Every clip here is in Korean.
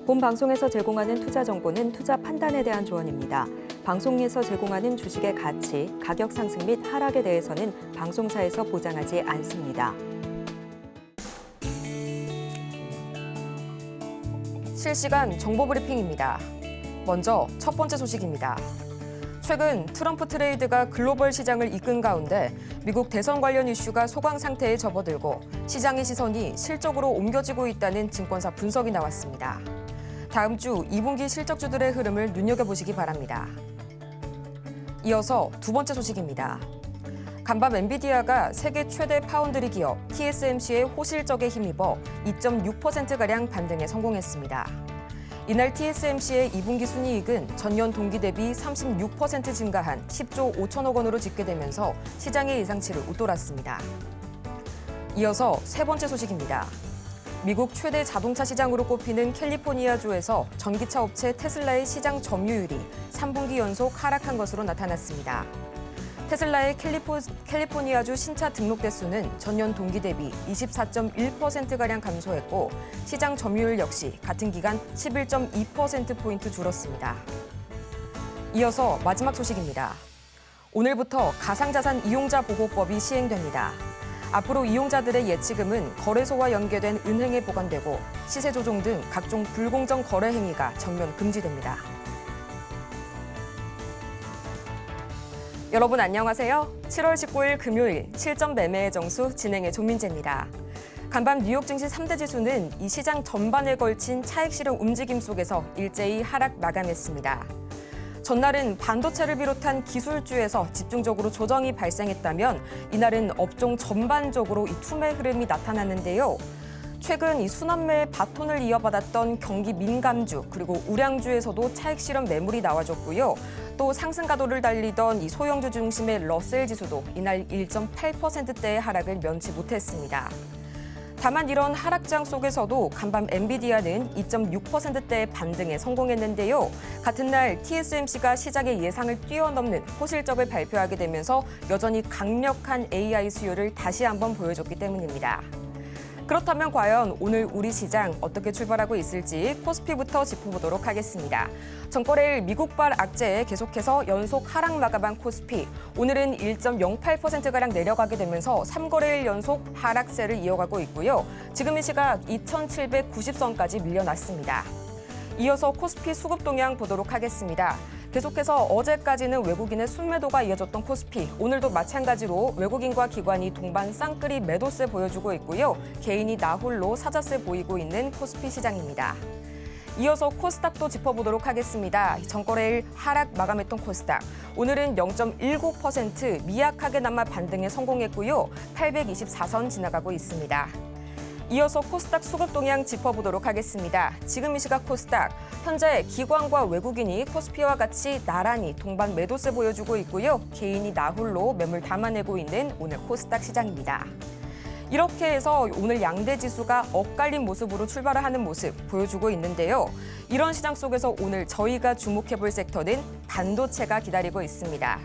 본 방송에서 제공하는 투자 정보는 투자 판단에 대한 조언입니다. 방송에서 제공하는 주식의 가치, 가격 상승 및 하락에 대해서는 방송사에서 보장하지 않습니다. 실시간 정보 브리핑입니다. 먼저 첫 번째 소식입니다. 최근 트럼프 트레이드가 글로벌 시장을 이끈 가운데 미국 대선 관련 이슈가 소강 상태에 접어들고 시장의 시선이 실적으로 옮겨지고 있다는 증권사 분석이 나왔습니다. 다음 주 2분기 실적주들의 흐름을 눈여겨보시기 바랍니다. 이어서 두 번째 소식입니다. 간밤 엔비디아가 세계 최대 파운드리 기업 TSMC의 호실적에 힘입어 2.6%가량 반등에 성공했습니다. 이날 TSMC의 2분기 순이익은 전년 동기 대비 36% 증가한 10조 5천억 원으로 집계되면서 시장의 예상치를 웃돌았습니다. 이어서 세 번째 소식입니다. 미국 최대 자동차 시장으로 꼽히는 캘리포니아주에서 전기차 업체 테슬라의 시장 점유율이 3분기 연속 하락한 것으로 나타났습니다. 테슬라의 캘리포니아주 신차 등록 대수는 전년 동기 대비 24.1%가량 감소했고 시장 점유율 역시 같은 기간 11.2%포인트 줄었습니다. 이어서 마지막 소식입니다. 오늘부터 가상자산 이용자 보호법이 시행됩니다. 앞으로 이용자들의 예치금은 거래소와 연계된 은행에 보관되고 시세 조종 등 각종 불공정 거래 행위가 전면 금지됩니다. 여러분 안녕하세요. 7월 19일 금요일 실전 매매의 정수 진행의 조민재입니다. 간밤 뉴욕 증시 3대 지수는 이 시장 전반에 걸친 차익 실현 움직임 속에서 일제히 하락 마감했습니다. 전날은 반도체를 비롯한 기술주에서 집중적으로 조정이 발생했다면 이날은 업종 전반적으로 이 투매 흐름이 나타났는데요. 최근 이 순환매의 바톤을 이어받았던 경기 민감주 그리고 우량주에서도 차익 실현 매물이 나와줬고요. 또 상승 가도를 달리던 이 소형주 중심의 러셀 지수도 이날 1.8%대의 하락을 면치 못했습니다. 다만 이런 하락장 속에서도 간밤 엔비디아는 2.6%대의 반등에 성공했는데요. 같은 날 TSMC가 시장의 예상을 뛰어넘는 호실적을 발표하게 되면서 여전히 강력한 AI 수요를 다시 한번 보여줬기 때문입니다. 그렇다면 과연 오늘 우리 시장 어떻게 출발하고 있을지 코스피부터 짚어보도록 하겠습니다. 전거래일 미국발 악재에 계속해서 연속 하락 마감한 코스피. 오늘은 1.08%가량 내려가게 되면서 3거래일 연속 하락세를 이어가고 있고요. 지금 이 시각 2,790선까지 밀려났습니다. 이어서 코스피 수급 동향 보도록 하겠습니다. 계속해서 어제까지는 외국인의 순매도가 이어졌던 코스피, 오늘도 마찬가지로 외국인과 기관이 동반 쌍끌이 매도세 보여주고 있고요. 개인이 나홀로 사자세 보이고 있는 코스피 시장입니다. 이어서 코스닥도 짚어보도록 하겠습니다. 전거래일 하락 마감했던 코스닥, 오늘은 0.19% 미약하게나마 반등에 성공했고요. 824선 지나가고 있습니다. 이어서 코스닥 수급 동향 짚어보도록 하겠습니다. 지금 이 시각 코스닥, 현재 기관과 외국인이 코스피와 같이 나란히 동반 매도세 보여주고 있고요. 개인이 나홀로 매물 담아내고 있는 오늘 코스닥 시장입니다. 이렇게 해서 오늘 양대 지수가 엇갈린 모습으로 출발을 하는 모습 보여주고 있는데요. 이런 시장 속에서 오늘 저희가 주목해볼 섹터는 반도체가 기다리고 있습니다.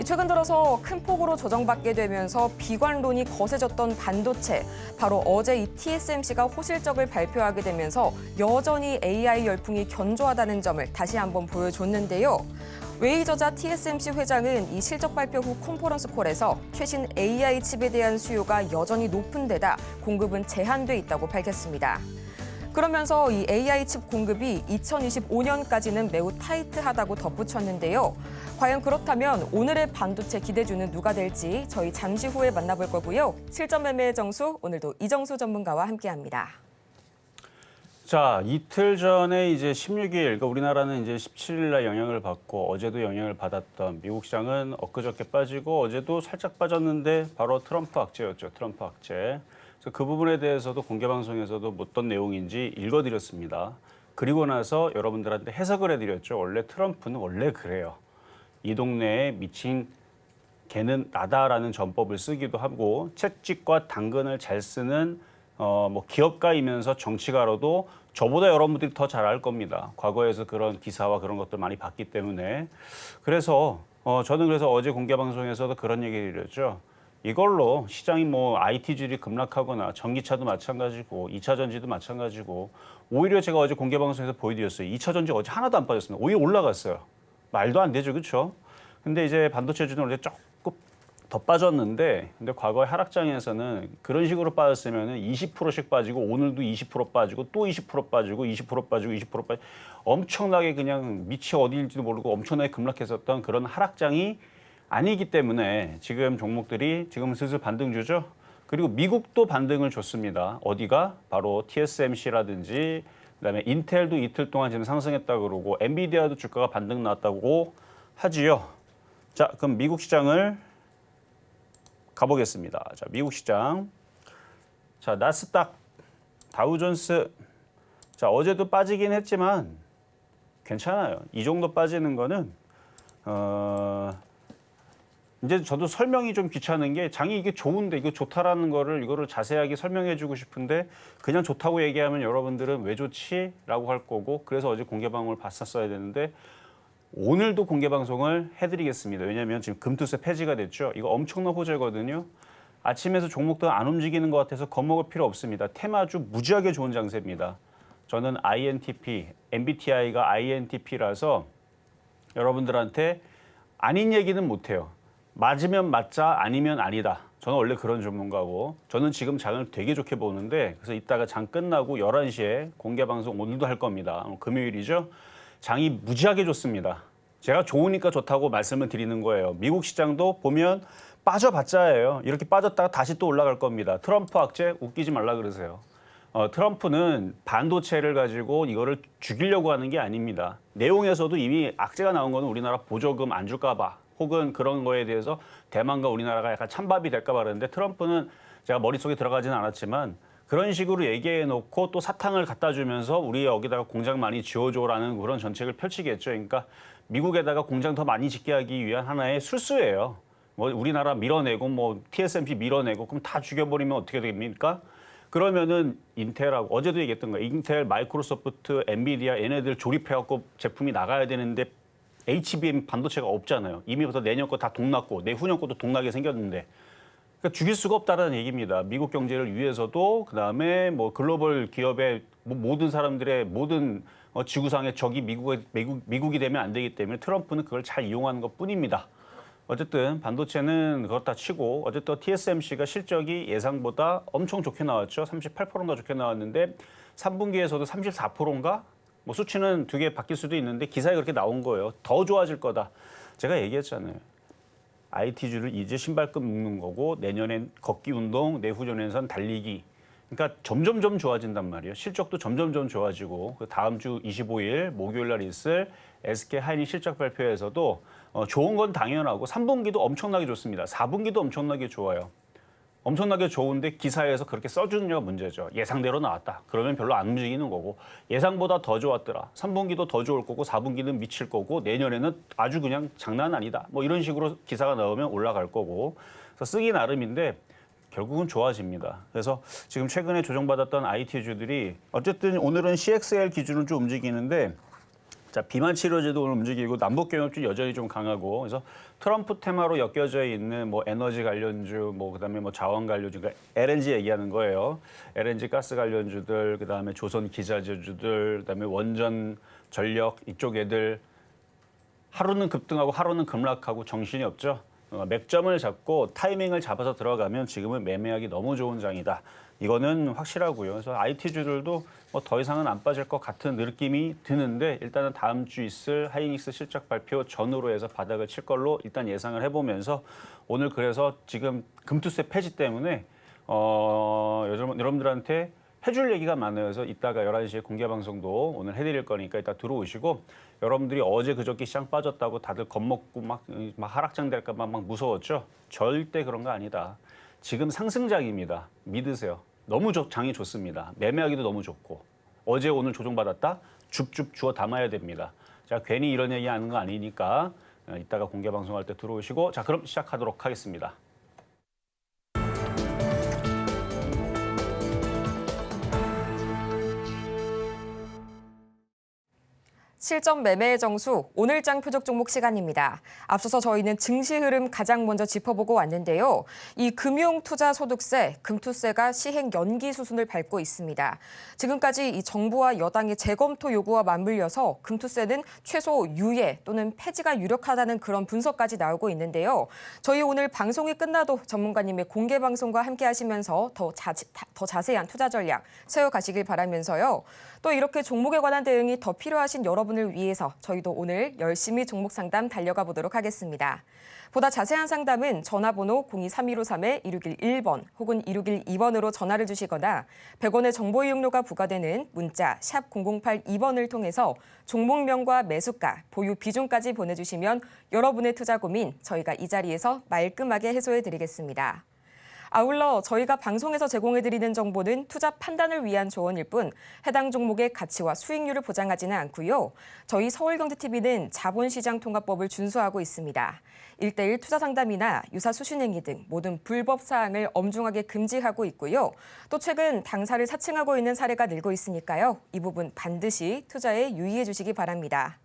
최근 들어서 큰 폭으로 조정받게 되면서 비관론이 거세졌던 반도체, 바로 어제 이 TSMC가 호실적을 발표하게 되면서 여전히 AI 열풍이 견조하다는 점을 다시 한번 보여줬는데요. 웨이 저자 TSMC 회장은 이 실적 발표 후 컨퍼런스 콜에서 최신 AI 칩에 대한 수요가 여전히 높은 데다 공급은 제한돼 있다고 밝혔습니다. 그러면서 이 AI 칩 공급이 2025년까지는 매우 타이트하다고 덧붙였는데요. 과연 그렇다면 오늘의 반도체 기대주는 누가 될지 저희 잠시 후에 만나볼 거고요. 실전 매매의 정수, 오늘도 이정수 전문가와 함께합니다. 자, 이틀 전에 이제 16일, 그러니까 우리나라는 이제 17일 날 영향을 받고 어제도 영향을 받았던 미국 시장은 엊그저께 빠지고 어제도 살짝 빠졌는데 바로 트럼프 악재였죠. 트럼프 악재. 그래서 그 부분에 대해서도 공개방송에서도 어떤 내용인지 읽어드렸습니다. 그리고 나서 여러분들한테 해석을 해드렸죠. 원래 트럼프는 원래 그래요. 이 동네에 미친 개는 나다라는 전법을 쓰기도 하고 채찍과 당근을 잘 쓰는 뭐 기업가이면서 정치가로도 저보다 여러분들이 더 잘 알 겁니다. 과거에서 그런 기사와 그런 것들 많이 봤기 때문에. 그래서 저는 그래서 어제 공개방송에서도 그런 얘기를 드렸죠. 이걸로 시장이 뭐 IT주들이 급락하거나 전기차도 마찬가지고 2차 전지도 마찬가지고 오히려 제가 어제 공개 방송에서 보여드렸어요. 2차 전지 어제 하나도 안 빠졌습니다. 오히려 올라갔어요. 말도 안 되죠, 그렇죠? 근데 이제 반도체주는 원래 조금 더 빠졌는데, 근데 과거의 하락장에서는 그런 식으로 빠졌으면은 20%씩 빠지고 오늘도 20% 빠지고 또 20% 빠지고 20% 빠지고 20% 빠지고 엄청나게 그냥 밑이 어디일지도 모르고 엄청나게 급락했었던 그런 하락장이 아니기 때문에 지금 종목들이 지금 슬슬 반등 주죠. 그리고 미국도 반등을 줬습니다. 어디가? 바로 TSMC라든지 그다음에 인텔도 이틀 동안 지금 상승했다고 그러고 엔비디아도 주가가 반등 나왔다고 하지요. 자, 그럼 미국 시장을 가보겠습니다. 자, 미국 시장. 자, 나스닥, 다우존스. 자, 어제도 빠지긴 했지만 괜찮아요. 이 정도 빠지는 거는 이제 저도 설명이 좀 귀찮은 게 장이 이게 좋은데 이거 좋다라는 이거를 자세하게 설명해 주고 싶은데 그냥 좋다고 얘기하면 여러분들은 왜 좋지? 라고 할 거고 그래서 어제 공개 방송을 봤었어야 되는데 오늘도 공개 방송을 해드리겠습니다. 왜냐하면 지금 금투세 폐지가 됐죠. 이거 엄청난 호재거든요. 아침에서 종목도 안 움직이는 것 같아서 겁먹을 필요 없습니다. 테마주 무지하게 좋은 장세입니다. 저는 INTP, MBTI가 INTP라서 여러분들한테 아닌 얘기는 못해요. 맞으면 맞자, 아니면 아니다. 저는 원래 그런 전문가고 저는 지금 장을 되게 좋게 보는데 그래서 이따가 장 끝나고 11시에 공개 방송 오늘도 할 겁니다. 금요일이죠. 장이 무지하게 좋습니다. 제가 좋으니까 좋다고 말씀을 드리는 거예요. 미국 시장도 보면 빠져봤자예요. 이렇게 빠졌다가 다시 또 올라갈 겁니다. 트럼프 악재 웃기지 말라 그러세요. 트럼프는 반도체를 가지고 이거를 죽이려고 하는 게 아닙니다. 내용에서도 이미 악재가 나온 거는 우리나라 보조금 안 줄까 봐 혹은 그런 거에 대해서 대만과 우리나라가 약간 찬밥이 될까 봐 그러는데 트럼프는 제가 머릿속에 들어가지는 않았지만 그런 식으로 얘기해 놓고 또 사탕을 갖다 주면서 우리 여기다가 공장 많이 지어줘라는 그런 정책을 펼치겠죠. 그러니까 미국에다가 공장 더 많이 짓게 하기 위한 하나의 술수예요. 뭐 우리나라 밀어내고 뭐 TSMC 밀어내고 그럼 다 죽여버리면 어떻게 됩니까? 그러면은 인텔하고 어제도 얘기했던 거예요. 인텔, 마이크로소프트, 엔비디아 얘네들 조립해갖고 제품이 나가야 되는데 HBM 반도체가 없잖아요. 이미 벌써 내년 거 다 동났고 내후년 것도 동나게 생겼는데 그러니까 죽일 수가 없다라는 얘기입니다. 미국 경제를 위해서도 그다음에 뭐 글로벌 기업의 모든 사람들의 모든 지구상의 적이 미국이 되면 안 되기 때문에 트럼프는 그걸 잘 이용하는 것뿐입니다. 어쨌든 반도체는 그렇다 치고 어쨌든 TSMC가 실적이 예상보다 엄청 좋게 나왔죠. 38%인가 좋게 나왔는데 3분기에서도 34%인가? 뭐 수치는 두 개 바뀔 수도 있는데 기사에 그렇게 나온 거예요. 더 좋아질 거다. 제가 얘기했잖아요. IT주를 이제 신발끈 묶는 거고 내년엔 걷기 운동, 내후년에선 달리기. 그러니까 점점점 좋아진단 말이에요. 실적도 점점점 좋아지고 그 다음 주 25일 목요일 날 있을 SK 하이닉 실적 발표에서도 좋은 건 당연하고 3분기도 엄청나게 좋습니다. 4분기도 엄청나게 좋아요. 엄청나게 좋은데 기사에서 그렇게 써주느냐가 문제죠. 예상대로 나왔다. 그러면 별로 안 움직이는 거고 예상보다 더 좋았더라. 3분기도 더 좋을 거고 4분기는 미칠 거고 내년에는 아주 그냥 장난 아니다. 뭐 이런 식으로 기사가 나오면 올라갈 거고 그래서 쓰기 나름인데 결국은 좋아집니다. 그래서 지금 최근에 조정받았던 IT주들이 어쨌든 오늘은 CXL 기준으로 좀 움직이는데 자, 비만 치료제도 오늘 움직이고 남북 경협주 여전히 좀 강하고 그래서 트럼프 테마로 엮여져 있는 뭐 에너지 관련주, 뭐 그다음에 뭐 자원 관련주, 그러니까 LNG 얘기하는 거예요. LNG 가스 관련주들, 그다음에 조선 기자재주들, 그다음에 원전 전력 이쪽 애들 하루는 급등하고 하루는 급락하고 정신이 없죠. 맥점을 잡고 타이밍을 잡아서 들어가면 지금은 매매하기 너무 좋은 장이다. 이거는 확실하고요. 그래서 IT주들도 뭐 더 이상은 안 빠질 것 같은 느낌이 드는데 일단은 다음 주 있을 하이닉스 실적 발표 전후로 해서 바닥을 칠 걸로 일단 예상을 해보면서 오늘 그래서 지금 금투세 폐지 때문에 여러분들한테 해줄 얘기가 많아요. 그래서 이따가 11시에 공개 방송도 오늘 해드릴 거니까 이따 들어오시고 여러분들이 어제 그저께 시장 빠졌다고 다들 겁먹고 막 하락장 될까 봐 막 무서웠죠? 절대 그런 거 아니다. 지금 상승장입니다. 믿으세요. 너무 장이 좋습니다. 매매하기도 너무 좋고 어제 오늘 조정받았다? 줍줍 주워 담아야 됩니다. 자, 괜히 이런 얘기 하는 거 아니니까 이따가 공개 방송할 때 들어오시고 자, 그럼 시작하도록 하겠습니다. 실전 매매의 정수, 오늘장 표적 종목 시간입니다. 앞서서 저희는 증시 흐름 가장 먼저 짚어보고 왔는데요. 이 금융투자소득세, 금투세가 시행 연기 수순을 밟고 있습니다. 지금까지 이 정부와 여당의 재검토 요구와 맞물려서 금투세는 최소 유예 또는 폐지가 유력하다는 그런 분석까지 나오고 있는데요. 저희 오늘 방송이 끝나도 전문가님의 공개 방송과 함께 하시면서 더 자세한 투자 전략 세워가시길 바라면서요. 또 이렇게 종목에 관한 대응이 더 필요하신 여러분을 위해서 저희도 오늘 열심히 종목 상담 달려가 보도록 하겠습니다. 보다 자세한 상담은 전화번호 023153-1611번 혹은 1612번으로 전화를 주시거나 100원의 정보 이용료가 부과되는 문자 샵 0082번을 통해서 종목명과 매수가, 보유 비중까지 보내주시면 여러분의 투자 고민 저희가 이 자리에서 말끔하게 해소해드리겠습니다. 아울러 저희가 방송에서 제공해드리는 정보는 투자 판단을 위한 조언일 뿐 해당 종목의 가치와 수익률을 보장하지는 않고요. 저희 서울경제TV는 자본시장통합법을 준수하고 있습니다. 1:1 투자 상담이나 유사 수신행위 등 모든 불법 사항을 엄중하게 금지하고 있고요. 또 최근 당사를 사칭하고 있는 사례가 늘고 있으니까요. 이 부분 반드시 투자에 유의해 주시기 바랍니다.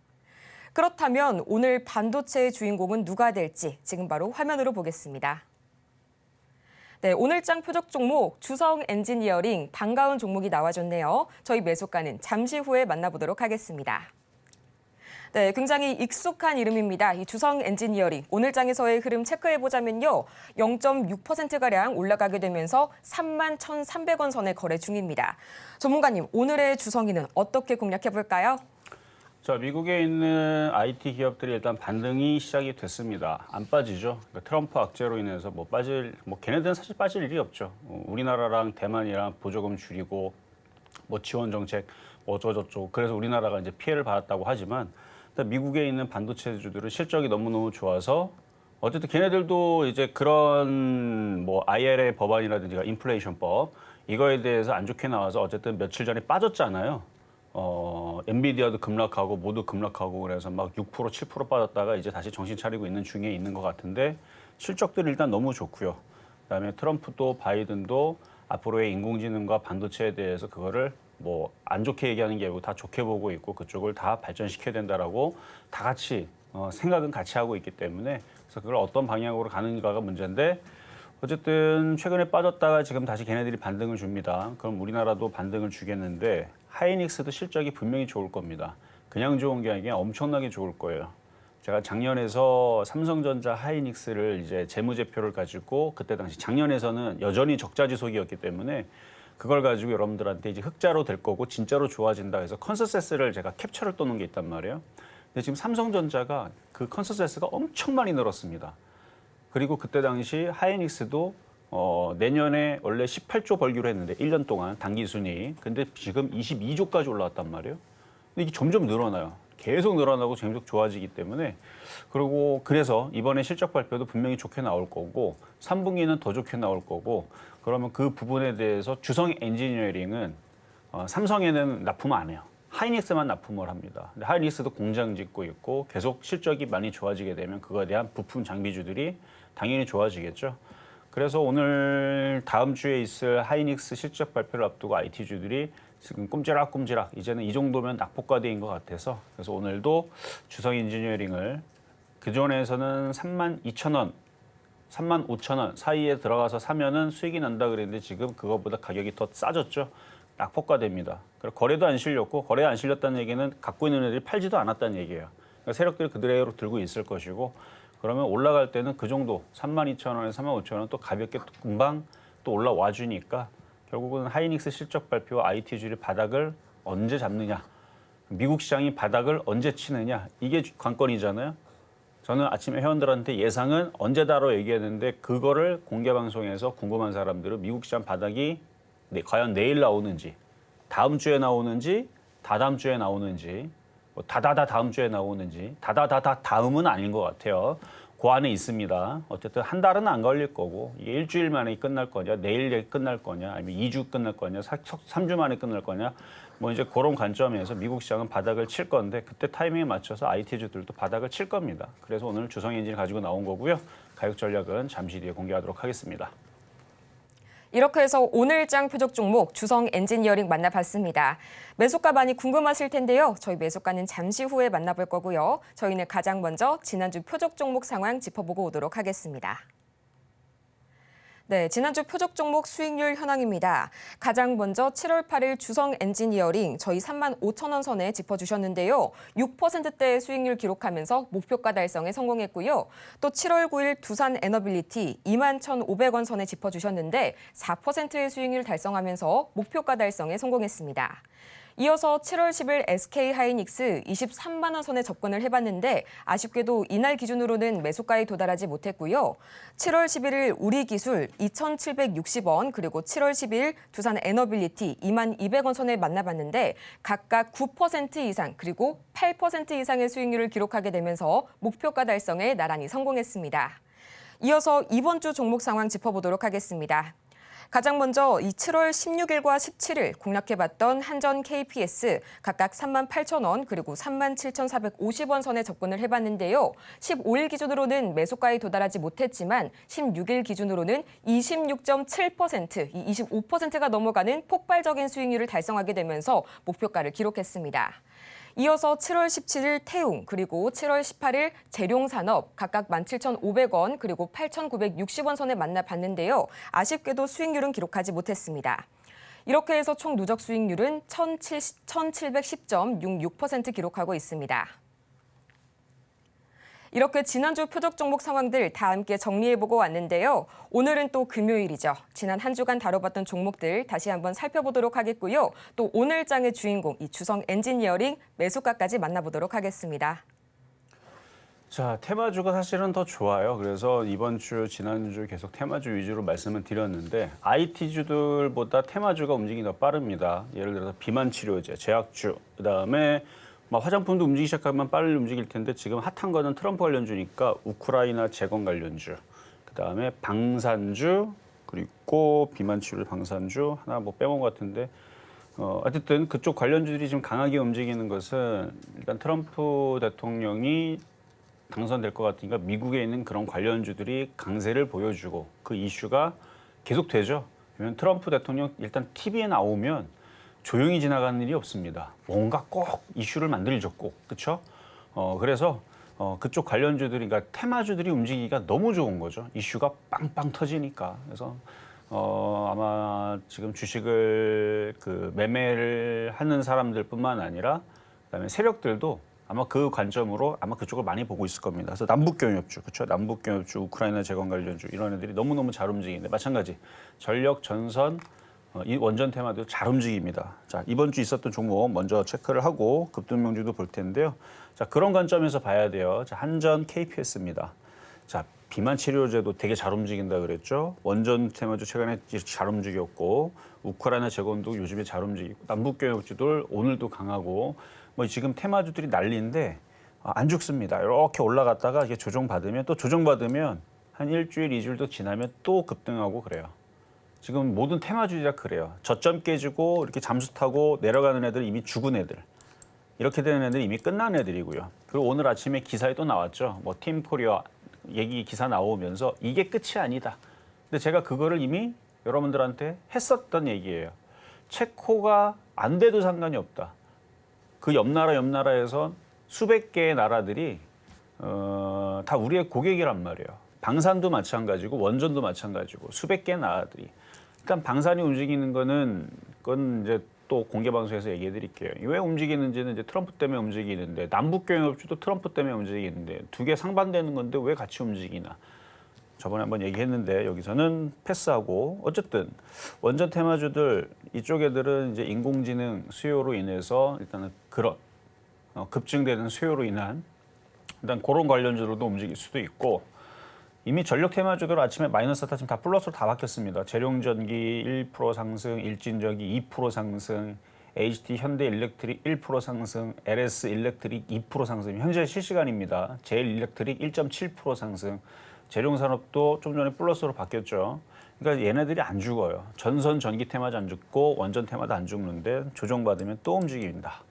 그렇다면 오늘 반도체의 주인공은 누가 될지 지금 바로 화면으로 보겠습니다. 네, 오늘장 표적 종목 주성 엔지니어링 반가운 종목이 나와줬네요. 저희 매수가는 잠시 후에 만나보도록 하겠습니다. 네, 굉장히 익숙한 이름입니다. 이 주성 엔지니어링 오늘장에서의 흐름 체크해보자면요. 0.6%가량 올라가게 되면서 31,300원 선에 거래 중입니다. 전문가님, 오늘의 주성이는 어떻게 공략해볼까요? 자, 미국에 있는 IT 기업들이 일단 반등이 시작이 됐습니다. 안 빠지죠. 그러니까 트럼프 악재로 인해서 걔네들은 사실 빠질 일이 없죠. 우리나라랑 대만이랑 보조금 줄이고 지원 정책 어쩌고저쩌고 그래서 우리나라가 이제 피해를 받았다고 하지만 미국에 있는 반도체주들은 실적이 너무너무 좋아서 어쨌든 걔네들도 이제 그런 IRA 법안이라든지 인플레이션법 이거에 대해서 안 좋게 나와서 어쨌든 며칠 전에 빠졌잖아요. 엔비디아도 급락하고 모두 급락하고 그래서 막 6%, 7% 빠졌다가 이제 다시 정신 차리고 있는 중에 있는 것 같은데 실적들이 일단 너무 좋고요. 그다음에 트럼프도 바이든도 앞으로의 인공지능과 반도체에 대해서 그거를 안 좋게 얘기하는 게 아니고 다 좋게 보고 있고 그쪽을 다 발전시켜야 된다라고 다 같이 생각은 같이 하고 있기 때문에 그래서 그걸 어떤 방향으로 가는가가 문제인데 어쨌든 최근에 빠졌다가 지금 다시 걔네들이 반등을 줍니다. 그럼 우리나라도 반등을 주겠는데 하이닉스도 실적이 분명히 좋을 겁니다. 그냥 좋은 게 아니라 엄청나게 좋을 거예요. 제가 작년에서 삼성전자 하이닉스를 이제 재무제표를 가지고 그때 당시 작년에서는 여전히 적자 지속이었기 때문에 그걸 가지고 여러분들한테 이제 흑자로 될 거고 진짜로 좋아진다 해서 컨센서스를 제가 캡처를 떠놓은 게 있단 말이에요. 근데 지금 삼성전자가 그 컨센서스가 엄청 많이 늘었습니다. 그리고 그때 당시 하이닉스도 내년에 원래 18조 벌기로 했는데 1년 동안 단기 순이익. 근데 지금 22조까지 올라왔단 말이에요. 근데 이게 점점 늘어나요. 계속 늘어나고 계속 좋아지기 때문에 그래서 이번에 실적 발표도 분명히 좋게 나올 거고 3분기는 더 좋게 나올 거고 그러면 그 부분에 대해서 주성 엔지니어링은 삼성에는 납품 안 해요. 하이닉스만 납품을 합니다. 근데 하이닉스도 공장 짓고 있고 계속 실적이 많이 좋아지게 되면 그거에 대한 부품 장비주들이 당연히 좋아지겠죠. 그래서 오늘 다음 주에 있을 하이닉스 실적 발표를 앞두고 IT주들이 지금 꼼지락꼼지락 이제는 이 정도면 낙폭과대인 것 같아서 그래서 오늘도 주성 엔지니어링을 그전에서는 32,000원, 35,000원 사이에 들어가서 사면은 수익이 난다 그랬는데 지금 그거보다 가격이 더 싸졌죠. 낙폭과대입니다. 거래도 안 실렸고 거래 안 실렸다는 얘기는 갖고 있는 애들이 팔지도 않았다는 얘기예요. 그러니까 세력들이 그대로 들고 있을 것이고 그러면 올라갈 때는 그 정도 32,000원에서 35,000원 또 가볍게 또 금방 또 올라와 주니까 결국은 하이닉스 실적 발표와 IT주의 바닥을 언제 잡느냐 미국 시장이 바닥을 언제 치느냐 이게 관건이잖아요. 저는 아침에 회원들한테 예상은 언제다로 얘기했는데 그거를 공개 방송에서 궁금한 사람들은 미국 시장 바닥이 과연 내일 나오는지 다음 주에 나오는지 다다음 주에 나오는지 다음 주에 나오는지 다음은 아닌 것 같아요. 그 안에 있습니다. 어쨌든 한 달은 안 걸릴 거고 이게 일주일 만에 끝날 거냐 내일 끝날 거냐 아니면 2주 끝날 거냐 3주 만에 끝날 거냐 이제 그런 관점에서 미국 시장은 바닥을 칠 건데 그때 타이밍에 맞춰서 IT주들도 바닥을 칠 겁니다. 그래서 오늘 주성 엔진을 가지고 나온 거고요. 가격 전략은 잠시 뒤에 공개하도록 하겠습니다. 이렇게 해서 오늘장 표적 종목 주성 엔지니어링 만나봤습니다. 매수가 많이 궁금하실 텐데요. 저희 매수가는 잠시 후에 만나볼 거고요. 저희는 가장 먼저 지난주 표적 종목 상황 짚어보고 오도록 하겠습니다. 네, 지난주 표적 종목 수익률 현황입니다. 가장 먼저 7월 8일 주성 엔지니어링 저희 35,000원 선에 짚어주셨는데요. 6%대의 수익률 기록하면서 목표가 달성에 성공했고요. 또 7월 9일 두산 에너빌리티 21,500원 선에 짚어주셨는데 4%의 수익률 달성하면서 목표가 달성에 성공했습니다. 이어서 7월 10일 SK 하이닉스 23만 원 선에 접근을 해봤는데 아쉽게도 이날 기준으로는 매수가에 도달하지 못했고요. 7월 11일 우리기술 2,760원 그리고 7월 12일 두산 에너빌리티 22,200원 선에 만나봤는데 각각 9% 이상 그리고 8% 이상의 수익률을 기록하게 되면서 목표가 달성에 나란히 성공했습니다. 이어서 이번 주 종목 상황 짚어보도록 하겠습니다. 가장 먼저 이 7월 16일과 17일 공략해봤던 한전 KPS 각각 38,000원 그리고 37,450원 선에 접근을 해봤는데요. 15일 기준으로는 매수가에 도달하지 못했지만 16일 기준으로는 26.7%, 이 25%가 넘어가는 폭발적인 수익률을 달성하게 되면서 목표가를 기록했습니다. 이어서 7월 17일 태웅 그리고 7월 18일 재룡산업 각각 17,500원 그리고 8,960원 선에 만나봤는데요. 아쉽게도 수익률은 기록하지 못했습니다. 이렇게 해서 총 누적 수익률은 1,710.66% 기록하고 있습니다. 이렇게 지난주 표적 종목 상황들 다 함께 정리해보고 왔는데요. 오늘은 또 금요일이죠. 지난 한 주간 다뤄봤던 종목들 다시 한번 살펴보도록 하겠고요. 또 오늘장의 주인공 이 주성 엔지니어링 매수가까지 만나보도록 하겠습니다. 자, 테마주가 사실은 더 좋아요. 그래서 이번 주, 지난주 계속 테마주 위주로 말씀을 드렸는데 IT주들보다 테마주가 움직임이 더 빠릅니다. 예를 들어서 비만치료제, 제약주, 그다음에 화장품도 움직이기 시작하면 빨리 움직일 텐데 지금 핫한 거는 트럼프 관련주니까 우크라이나 재건 관련주, 그다음에 방산주, 그리고 비만치료 방산주 하나 빼먹은 것 같은데 어쨌든 그쪽 관련주들이 지금 강하게 움직이는 것은 일단 트럼프 대통령이 당선될 것 같으니까 미국에 있는 그런 관련주들이 강세를 보여주고 그 이슈가 계속되죠. 왜냐하면 트럼프 대통령 일단 TV에 나오면 조용히 지나가는 일이 없습니다. 뭔가 꼭 이슈를 만들죠, 꼭. 그렇죠? 그래서 그쪽 관련주들이, 그러니까 테마주들이 움직이기가 너무 좋은 거죠. 이슈가 빵빵 터지니까. 그래서 아마 지금 주식을 매매를 하는 사람들뿐만 아니라 그다음에 세력들도 아마 그 관점으로 아마 그쪽을 많이 보고 있을 겁니다. 그래서 남북경협주, 그렇죠? 남북경협주, 우크라이나 재건 관련주 이런 애들이 너무너무 잘 움직이는데 마찬가지 전력, 전선, 이 원전 테마도 잘 움직입니다. 자, 이번 주 있었던 종목 먼저 체크를 하고 급등명주도 볼 텐데요. 자, 그런 관점에서 봐야 돼요. 자, 한전 KPS입니다. 자, 비만 치료제도 되게 잘 움직인다 그랬죠. 원전 테마도 최근에 잘 움직였고 우크라이나 재건도 요즘에 잘 움직이고 남북경협주들 오늘도 강하고 지금 테마주들이 난리인데 안 죽습니다. 이렇게 올라갔다가 이게 조정받으면 또 조정받으면 한 일주일, 이주일도 지나면 또 급등하고 그래요. 지금 모든 테마주의가 그래요. 저점 깨지고 이렇게 잠수 타고 내려가는 애들 이미 죽은 애들. 이렇게 되는 애들 이미 끝난 애들이고요. 그리고 오늘 아침에 기사에 또 나왔죠. 팀코리아 얘기 기사 나오면서 이게 끝이 아니다. 근데 제가 그거를 이미 여러분들한테 했었던 얘기예요. 체코가 안 돼도 상관이 없다. 그 옆 나라에서 수백 개의 나라들이 다 우리의 고객이란 말이에요. 방산도 마찬가지고 원전도 마찬가지고 수백 개의 나라들이. 그러니까 방산이 움직이는 거는 그건 이제 또 공개 방송에서 얘기해 드릴게요. 왜 움직이는지는 이제 트럼프 때문에 움직이는데 남북경협주도 트럼프 때문에 움직이는데 두 개 상반되는 건데 왜 같이 움직이나. 저번에 한번 얘기했는데 여기서는 패스하고 어쨌든 원전 테마주들 이쪽 애들은 이제 인공지능 수요로 인해서 일단은 그런 급증되는 수요로 인한 일단 그런 관련주로도 움직일 수도 있고 이미 전력 테마주들 아침에 마이너스다 지금 다 플러스로 다 바뀌었습니다. 재룡전기 1% 상승, 일진전기 2% 상승, HT 현대일렉트릭 1% 상승, LS 일렉트릭 2% 상승. 현재 실시간입니다. 제일일렉트릭 1.7% 상승. 재룡산업도 좀 전에 플러스로 바뀌었죠. 그러니까 얘네들이 안 죽어요. 전선 전기 테마도 안 죽고 원전 테마도 안 죽는데 조정받으면 또 움직인다.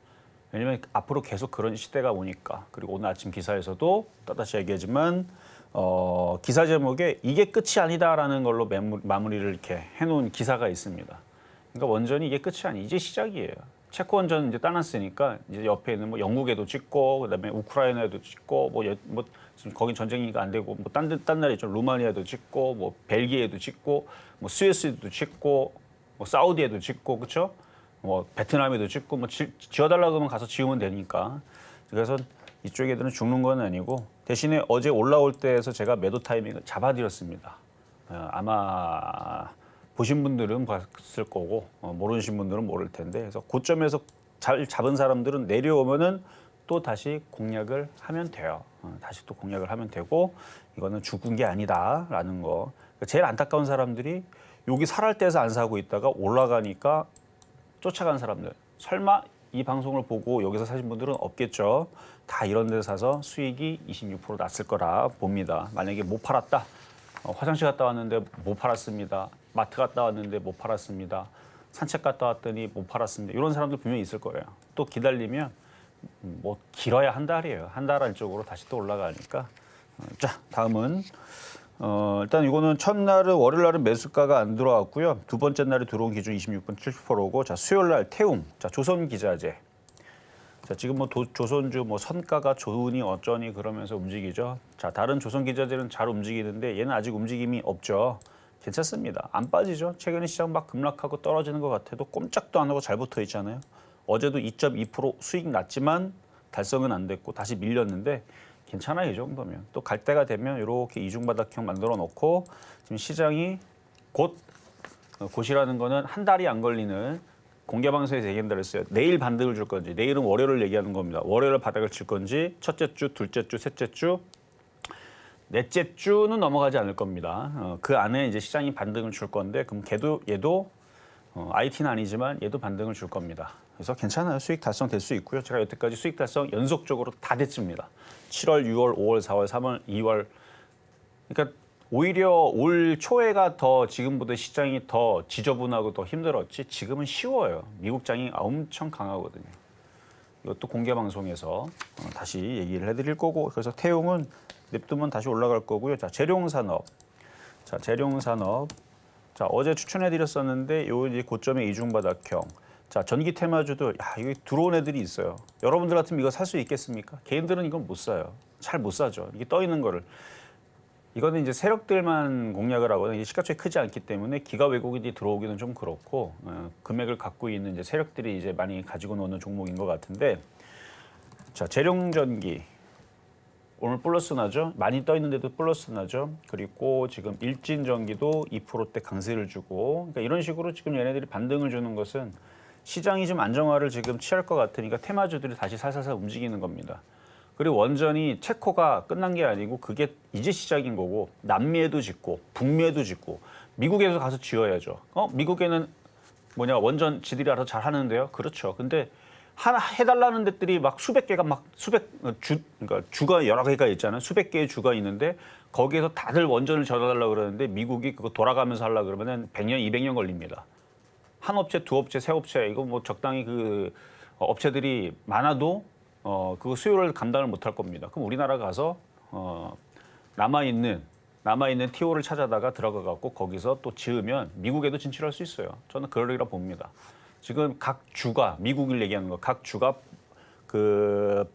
왜냐면 앞으로 계속 그런 시대가 오니까. 그리고 오늘 아침 기사에서도 또다시 얘기하지만 기사 제목에 이게 끝이 아니다라는 걸로 마무리를 이렇게 해놓은 기사가 있습니다. 그러니까 원전이 이게 끝이 아니, 이제 시작이에요. 체코 원전 이제 따놨으니까 이제 옆에 있는 뭐 영국에도 짓고 그다음에 우크라이나에도 짓고 뭐 지금 거긴 전쟁이가 안 되고 뭐 딴 나라 있죠. 루마니아도 짓고 뭐 벨기에도 짓고 뭐 스위스도 짓고 뭐 사우디에도 짓고 그렇죠? 뭐 베트남에도 짓고 뭐 지어달라고 하면 가서 지으면 되니까. 그래서 이쪽 애들은 죽는 건 아니고 대신에 어제 올라올 때에서 제가 매도 타이밍을 잡아드렸습니다. 아마 보신 분들은 봤을 거고 모르신 분들은 모를 텐데 그래서 고점에서 잘 잡은 사람들은 내려오면은 또 다시 공략을 하면 돼요. 다시 또 공략을 하면 되고 이거는 죽은 게 아니다라는 거. 제일 안타까운 사람들이 여기 살할 때에서 안 사고 있다가 올라가니까 쫓아간 사람들. 설마 이 방송을 보고 여기서 사신 분들은 없겠죠. 다 이런 데서 사서 수익이 26% 났을 거라 봅니다. 만약에 못 팔았다. 화장실 갔다 왔는데 못 팔았습니다. 마트 갔다 왔는데 못 팔았습니다. 산책 갔다 왔더니 못 팔았습니다. 이런 사람들 분명히 있을 거예요. 또 기다리면 뭐 길어야 한 달이에요. 한 달 안쪽으로 다시 또 올라가니까. 자, 다음은 일단 이거는 첫날은 월요일 날은 매수가가 안 들어왔고요. 두 번째 날에 들어온 기준 26분 70%고 자, 수요일 날 태움. 자, 조선기자재. 자, 지금 뭐 조선주 뭐 선가가 좋으니 어쩌니 그러면서 움직이죠. 자, 다른 조선기자재는 잘 움직이는데 얘는 아직 움직임이 없죠. 괜찮습니다. 안 빠지죠. 최근에 시장 막 급락하고 떨어지는 것 같아도 꼼짝도 안 하고 잘 붙어 있잖아요. 어제도 2.2% 수익 났지만 달성은 안 됐고 다시 밀렸는데 괜찮아요. 이 정도면. 또 갈 때가 되면 이렇게 이중바닥형 만들어 놓고 지금 시장이 곧이라는 거는 한 달이 안 걸리는 공개방송에서 얘기한다 그랬어요. 내일 반등을 줄 건지 내일은 월요일을 얘기하는 겁니다. 월요일 바닥을 칠 건지 첫째 주, 둘째 주, 셋째 주, 넷째 주는 넘어가지 않을 겁니다. 그 안에 이제 시장이 반등을 줄 건데 그럼 얘도 IT는 아니지만 얘도 반등을 줄 겁니다. 그래서 괜찮아요. 수익 달성될 수 있고요. 제가 여태까지 수익 달성 연속적으로 다 됐습니다. 7월, 6월, 5월, 4월, 3월, 2월. 그러니까 오히려 올 초에가 더 지금보다 시장이 더 지저분하고 더 힘들었지 지금은 쉬워요. 미국장이 엄청 강하거든요. 이것도 공개방송에서 다시 얘기를 해드릴 거고 그래서 태용은 냅두면 다시 올라갈 거고요. 자, 재룡산업. 자, 재룡산업. 자, 어제 추천해드렸었는데 요 이제 고점의 이중바닥형. 자, 전기 테마주도 이거 들어온 애들이 있어요. 여러분들 같으면 이거 살 수 있겠습니까? 개인들은 이건 못 사요. 잘 못 사죠. 이게 떠 있는 거를. 이거는 이제 세력들만 공략을 하거든요. 시가총액이 크지 않기 때문에 기가 왜곡이 들어오기는 좀 그렇고 금액을 갖고 있는 이제 세력들이 이제 많이 가지고 노는 종목인 것 같은데 자, 재룡전기 오늘 플러스 나죠. 많이 떠 있는데도 플러스 나죠. 그리고 지금 일진전기도 2%대 강세를 주고 그러니까 이런 식으로 지금 얘네들이 반등을 주는 것은 시장이 좀 안정화를 지금 취할 것 같으니까 테마주들이 다시 살살살 움직이는 겁니다. 그리고 원전이 체코가 끝난 게 아니고 그게 이제 시작인 거고 남미에도 짓고 북미에도 짓고 미국에도 가서 지어야죠. 미국에는 원전 지들이 알아서 잘 하는데요. 그렇죠. 근데 하나 해달라는 데들이 막 수백 개가 그러니까 주가 여러 개가 있잖아요. 수백 개의 주가 있는데 거기에서 다들 원전을 지어달라고 그러는데 미국이 그거 돌아가면서 하려고 그러면은 100년, 200년 걸립니다. 한 업체, 두 업체, 세 업체 이거 뭐 적당히 그 업체들이 많아도 그 수요를 감당을 못할 겁니다. 그럼 우리나라 가서 남아있는 TO를 찾아다가 들어가 갖고 거기서 또 지으면 미국에도 진출할 수 있어요. 저는 그러리라 봅니다. 지금 각 주가 미국을 얘기하는 거, 각 주가 그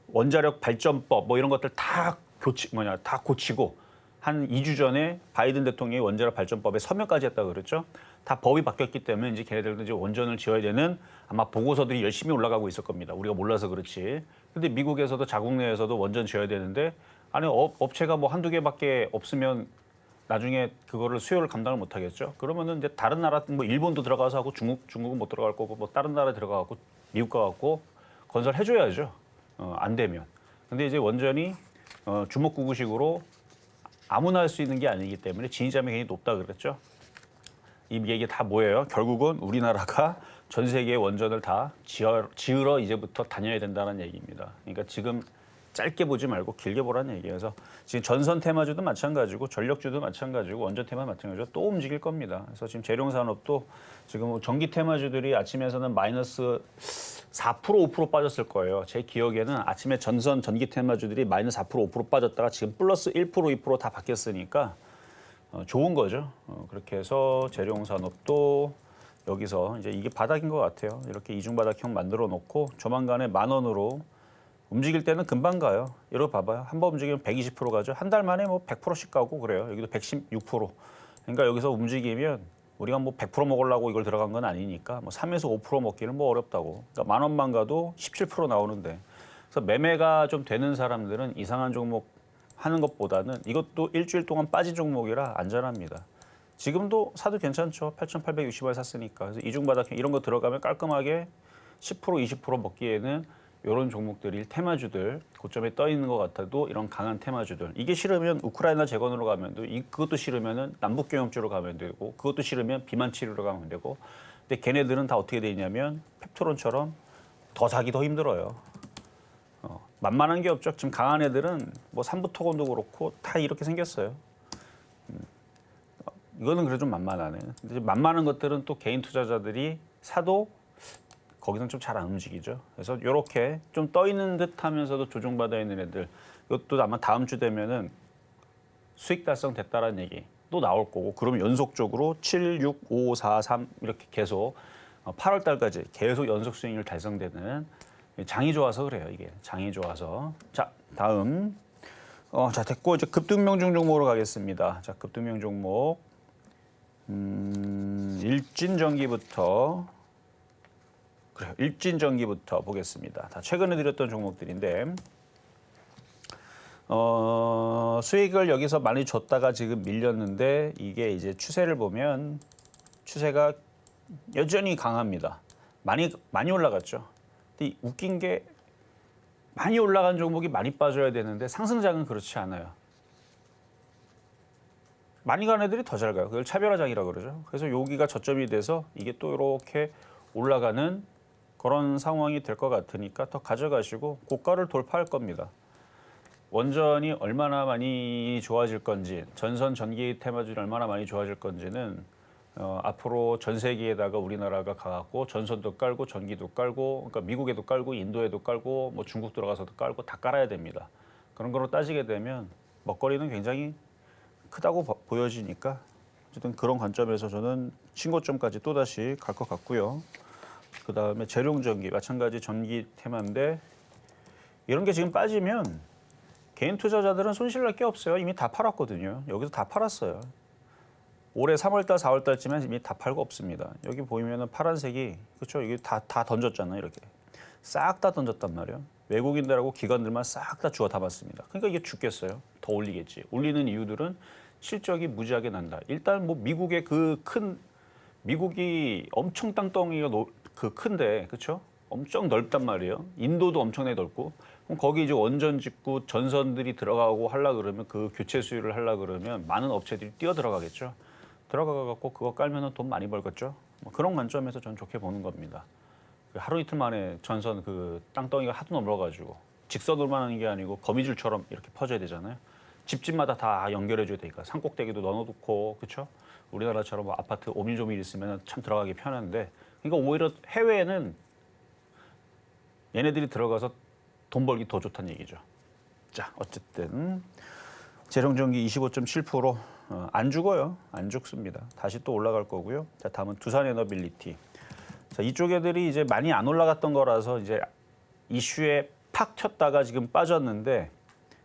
원자력 발전법 뭐 이런 것들 다 고치고 한 2주 전에 바이든 대통령이 원자력 발전법에 서명까지 했다고 그랬죠. 다 법이 바뀌었기 때문에 이제 걔네들도 이제 원전을 지어야 되는 아마 보고서들이 열심히 올라가고 있을 겁니다. 우리가 몰라서 그렇지. 근데 미국에서도 자국 내에서도 원전 지어야 되는데 아니 업체가 뭐 한두 개밖에 없으면 나중에 그거를 수요를 감당을 못 하겠죠. 그러면은 이제 다른 나라 뭐 일본도 들어가서 하고 중국은 못 들어갈 거고 뭐 다른 나라 들어가 갖고 미국 가 갖고 건설해 줘야죠. 안 되면. 근데 이제 원전이 주먹구구식으로 아무나 할 수 있는 게 아니기 때문에 진입장벽이 굉장히 높다 그랬죠. 이게 다 뭐예요? 결국은 우리나라가 전 세계의 원전을 다 지으러 이제부터 다녀야 된다는 얘기입니다. 그러니까 지금 짧게 보지 말고 길게 보라는 얘기예요. 그래서 지금 전선 테마주도 마찬가지고 전력주도 마찬가지고 원전 테마 마찬가지고 또 움직일 겁니다. 그래서 지금 재룡산업도 지금 전기 테마주들이 아침에서는 마이너스 4% 5% 빠졌을 거예요. 제 기억에는 아침에 전선 전기 테마주들이 마이너스 4% 5% 빠졌다가 지금 플러스 1% 2% 다 바뀌었으니까 좋은 거죠. 그렇게 해서 재룡산업도 여기서 이제 이게 바닥인 것 같아요. 이렇게 이중바닥형 만들어 놓고 조만간에 10,000원으로 움직일 때는 금방 가요. 이러고 봐봐요. 한 번 움직이면 120% 가죠. 한 달 만에 뭐 100%씩 가고 그래요. 여기도 116%. 그러니까 여기서 움직이면 우리가 뭐 100% 먹으려고 이걸 들어간 건 아니니까 뭐 3에서 5% 먹기는 뭐 어렵다고. 그러니까 10,000원만 가도 17% 나오는데. 그래서 매매가 좀 되는 사람들은 이상한 종목 하는 것보다는 이것도 일주일 동안 빠진 종목이라 안전합니다. 지금도 사도 괜찮죠. 8,860원 샀으니까. 그래서 이중바닥 이런 거 들어가면 깔끔하게 10% 20% 먹기에는 이런 종목들이 테마주들 고점에 떠 있는 것 같아도 이런 강한 테마주들 이게 싫으면 우크라이나 재건으로 가면 되고 그것도 싫으면 남북경협주로 가면 되고 그것도 싫으면 비만 치료로 가면 되고 근데 걔네들은 다 어떻게 돼 있냐면 펩토론처럼 더 사기 더 힘들어요. 만만한 게 없죠. 지금 강한 애들은 뭐 삼부토건도 그렇고 다 이렇게 생겼어요. 이거는 그래도 좀 만만하네. 근데 만만한 것들은 또 개인 투자자들이 사도 거기서는 좀 잘 안 움직이죠. 그래서 이렇게 좀 떠 있는 듯 하면서도 조종받아 있는 애들 이것도 아마 다음 주 되면은 수익 달성됐다라는 얘기 또 나올 거고 그러면 연속적으로 7, 6, 5, 4, 3 이렇게 계속 8월 달까지 계속 연속 수익률 달성되는 장이 좋아서 그래요. 이게 장이 좋아서. 자, 다음. 자, 됐고 이제 급등명중 종목으로 가겠습니다. 자, 급등명 종목. 일진전기부터 그래요. 일진전기부터 보겠습니다. 다 최근에 드렸던 종목들인데 수익을 여기서 많이 줬다가 지금 밀렸는데 이게 이제 추세를 보면 추세가 여전히 강합니다. 많이 올라갔죠. 근데 웃긴 게 많이 올라간 종목이 많이 빠져야 되는데 상승장은 그렇지 않아요. 많이 간 애들이 더 잘 가요. 그걸 차별화장이라고 그러죠. 그래서 여기가 저점이 돼서 이게 또 이렇게 올라가는 그런 상황이 될 것 같으니까 더 가져가시고 고가를 돌파할 겁니다. 원전이 얼마나 많이 좋아질 건지 전선 전기 테마주들이 얼마나 많이 좋아질 건지는 앞으로 전 세계에다가 우리나라가 가갖고 전선도 깔고 전기도 깔고 그러니까 미국에도 깔고 인도에도 깔고 뭐 중국 들어가서도 깔고 다 깔아야 됩니다. 그런 거로 따지게 되면 먹거리는 굉장히 크다고 보여지니까 어쨌든 그런 관점에서 저는 신고점까지 또다시 갈 것 같고요. 그다음에 재룡전기 마찬가지 전기 테마인데 이런 게 지금 빠지면 개인 투자자들은 손실 날 게 없어요. 이미 다 팔았거든요. 여기서 다 팔았어요. 올해 3월달, 4월달쯤엔 이미 다 팔고 없습니다. 여기 보이면은 파란색이 그렇죠. 이게 다 던졌잖아요. 이렇게 싹 다 던졌단 말이에요. 외국인들하고 기관들만 싹 다 주워 담았습니다. 그러니까 이게 죽겠어요. 더 올리겠지. 올리는 이유들은 실적이 무지하게 난다. 일단 뭐 미국의 미국이 엄청 땅덩이가 큰데 그렇죠? 엄청 넓단 말이에요. 인도도 엄청나게 넓고 그럼 거기 이제 원전 짓고 전선들이 들어가고 하려 그러면 그 교체 수요를 하려 그러면 많은 업체들이 뛰어 들어가겠죠. 들어가 갖고 그거 깔면은 돈 많이 벌겠죠. 뭐 그런 관점에서 저는 좋게 보는 겁니다. 하루 이틀 만에 전선 그 땅덩이가 하도 넘어가지고 직선으로만 하는 게 아니고 거미줄처럼 이렇게 퍼져야 되잖아요. 집집마다 다 연결해줘야 되니까 산꼭대기도 넣어놓고 그렇죠? 우리나라처럼 뭐 아파트 오밀조밀 있으면 참 들어가기 편한데 그러니까 오히려 해외에는 얘네들이 들어가서 돈 벌기 더 좋다는 얘기죠. 자, 어쨌든 재룡전기 25.7% 안 죽어요. 안 죽습니다. 다시 또 올라갈 거고요. 자, 다음은 두산에너빌리티. 자, 이쪽 애들이 이제 많이 안 올라갔던 거라서 이제 이슈에 팍 튀었다가 지금 빠졌는데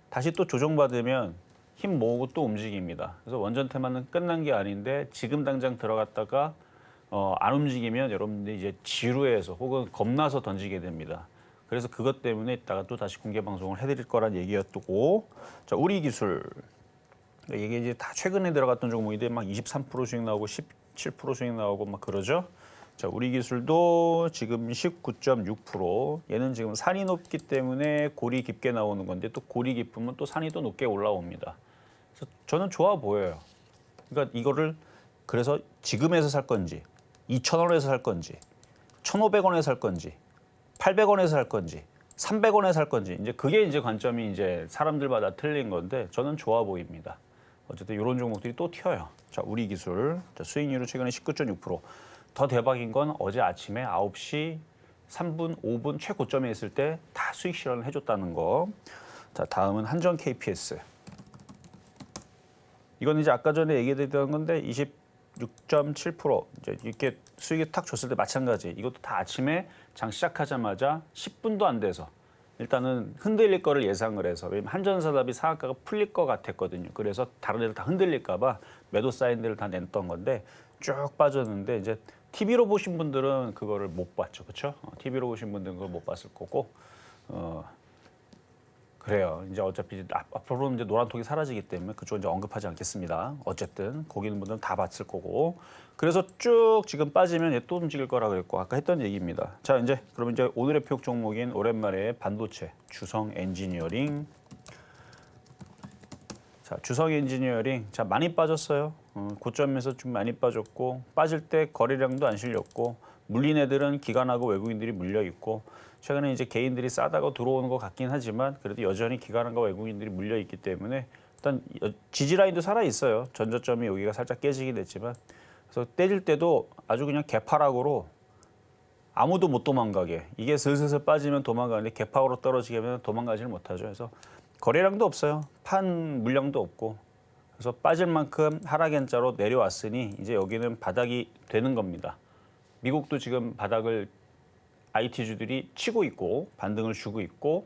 다시 또 조정받으면 힘 모으고 또 움직입니다. 그래서 원전 테마는 끝난 게 아닌데 지금 당장 들어갔다가 안 움직이면 여러분들이 이제 지루해서 혹은 겁나서 던지게 됩니다. 그래서 그것 때문에 이따가 또 다시 공개 방송을 해드릴 거란 얘기였고, 자, 우리기술 이게 이제 다 최근에 들어갔던 종목인데 막 23% 수익 나오고 17% 수익 나오고 막 그러죠. 자, 우리기술도 지금 19.6%. 얘는 지금 산이 높기 때문에 골이 깊게 나오는 건데 또 골이 깊으면 또 산이 또 높게 올라옵니다. 그래서 저는 좋아 보여요. 그러니까 이거를 그래서 지금에서 살 건지 2,000원에서 살 건지 1,500원에서 살 건지 800원에서 살 건지 300원에 살 건지 이제 그게 이제 관점이 이제 사람들마다 틀린 건데 저는 좋아 보입니다. 어쨌든 이런 종목들이 또 튀어요. 자, 우리기술 자, 수익률은 최근에 19.6%. 더 대박인 건 어제 아침에 9시 3분, 5분 최고점에 있을 때 다 수익 실현을 해줬다는 거. 자, 다음은 한전 KPS. 이건 이제 아까 전에 얘기드렸던 건데 26.7% 이제 이렇게 수익이 탁 줬을 때 마찬가지. 이것도 다 아침에 장 시작하자마자 10분도 안 돼서 일단은 흔들릴 거를 예상을 해서 왜냐면 한전사답이 상한가가 풀릴 것 같았거든요. 그래서 다른 애들 다 흔들릴까 봐 매도 사인들을 다 냈던 건데 쭉 빠졌는데 이제 TV로 보신 분들은 그거를 못 봤죠. 그렇죠? TV로 보신 분들은 그걸 못 봤을 거고 그래요. 이제 어차피 앞으로는 이제 노란통이 사라지기 때문에 그쪽 이제 언급하지 않겠습니다. 어쨌든 거기 있는 분들은 다 봤을 거고. 그래서 쭉 지금 빠지면 얘 또 움직일 거라 그랬고 아까 했던 얘기입니다. 자, 이제 그러면 이제 오늘의 표적 종목인 오랜만에 반도체, 주성 엔지니어링. 자, 주성 엔지니어링. 자, 많이 빠졌어요. 고점에서 좀 많이 빠졌고 빠질 때 거래량도 안 실렸고 물린 애들은 기관하고 외국인들이 물려 있고 최근에 이제 개인들이 싸다고 들어오는 것 같긴 하지만 그래도 여전히 기관과 외국인들이 물려 있기 때문에 일단 지지 라인도 살아 있어요. 전저점이 여기가 살짝 깨지긴 했지만 그래서 때릴 때도 아주 그냥 개파락으로 아무도 못 도망가게 이게 슬슬 빠지면 도망가는데 개파락으로 떨어지게 하면 도망가지를 못하죠. 그래서 거래량도 없어요. 판 물량도 없고 그래서 빠질 만큼 하락 N자로 내려왔으니 이제 여기는 바닥이 되는 겁니다. 미국도 지금 바닥을 IT주들이 치고 있고 반등을 주고 있고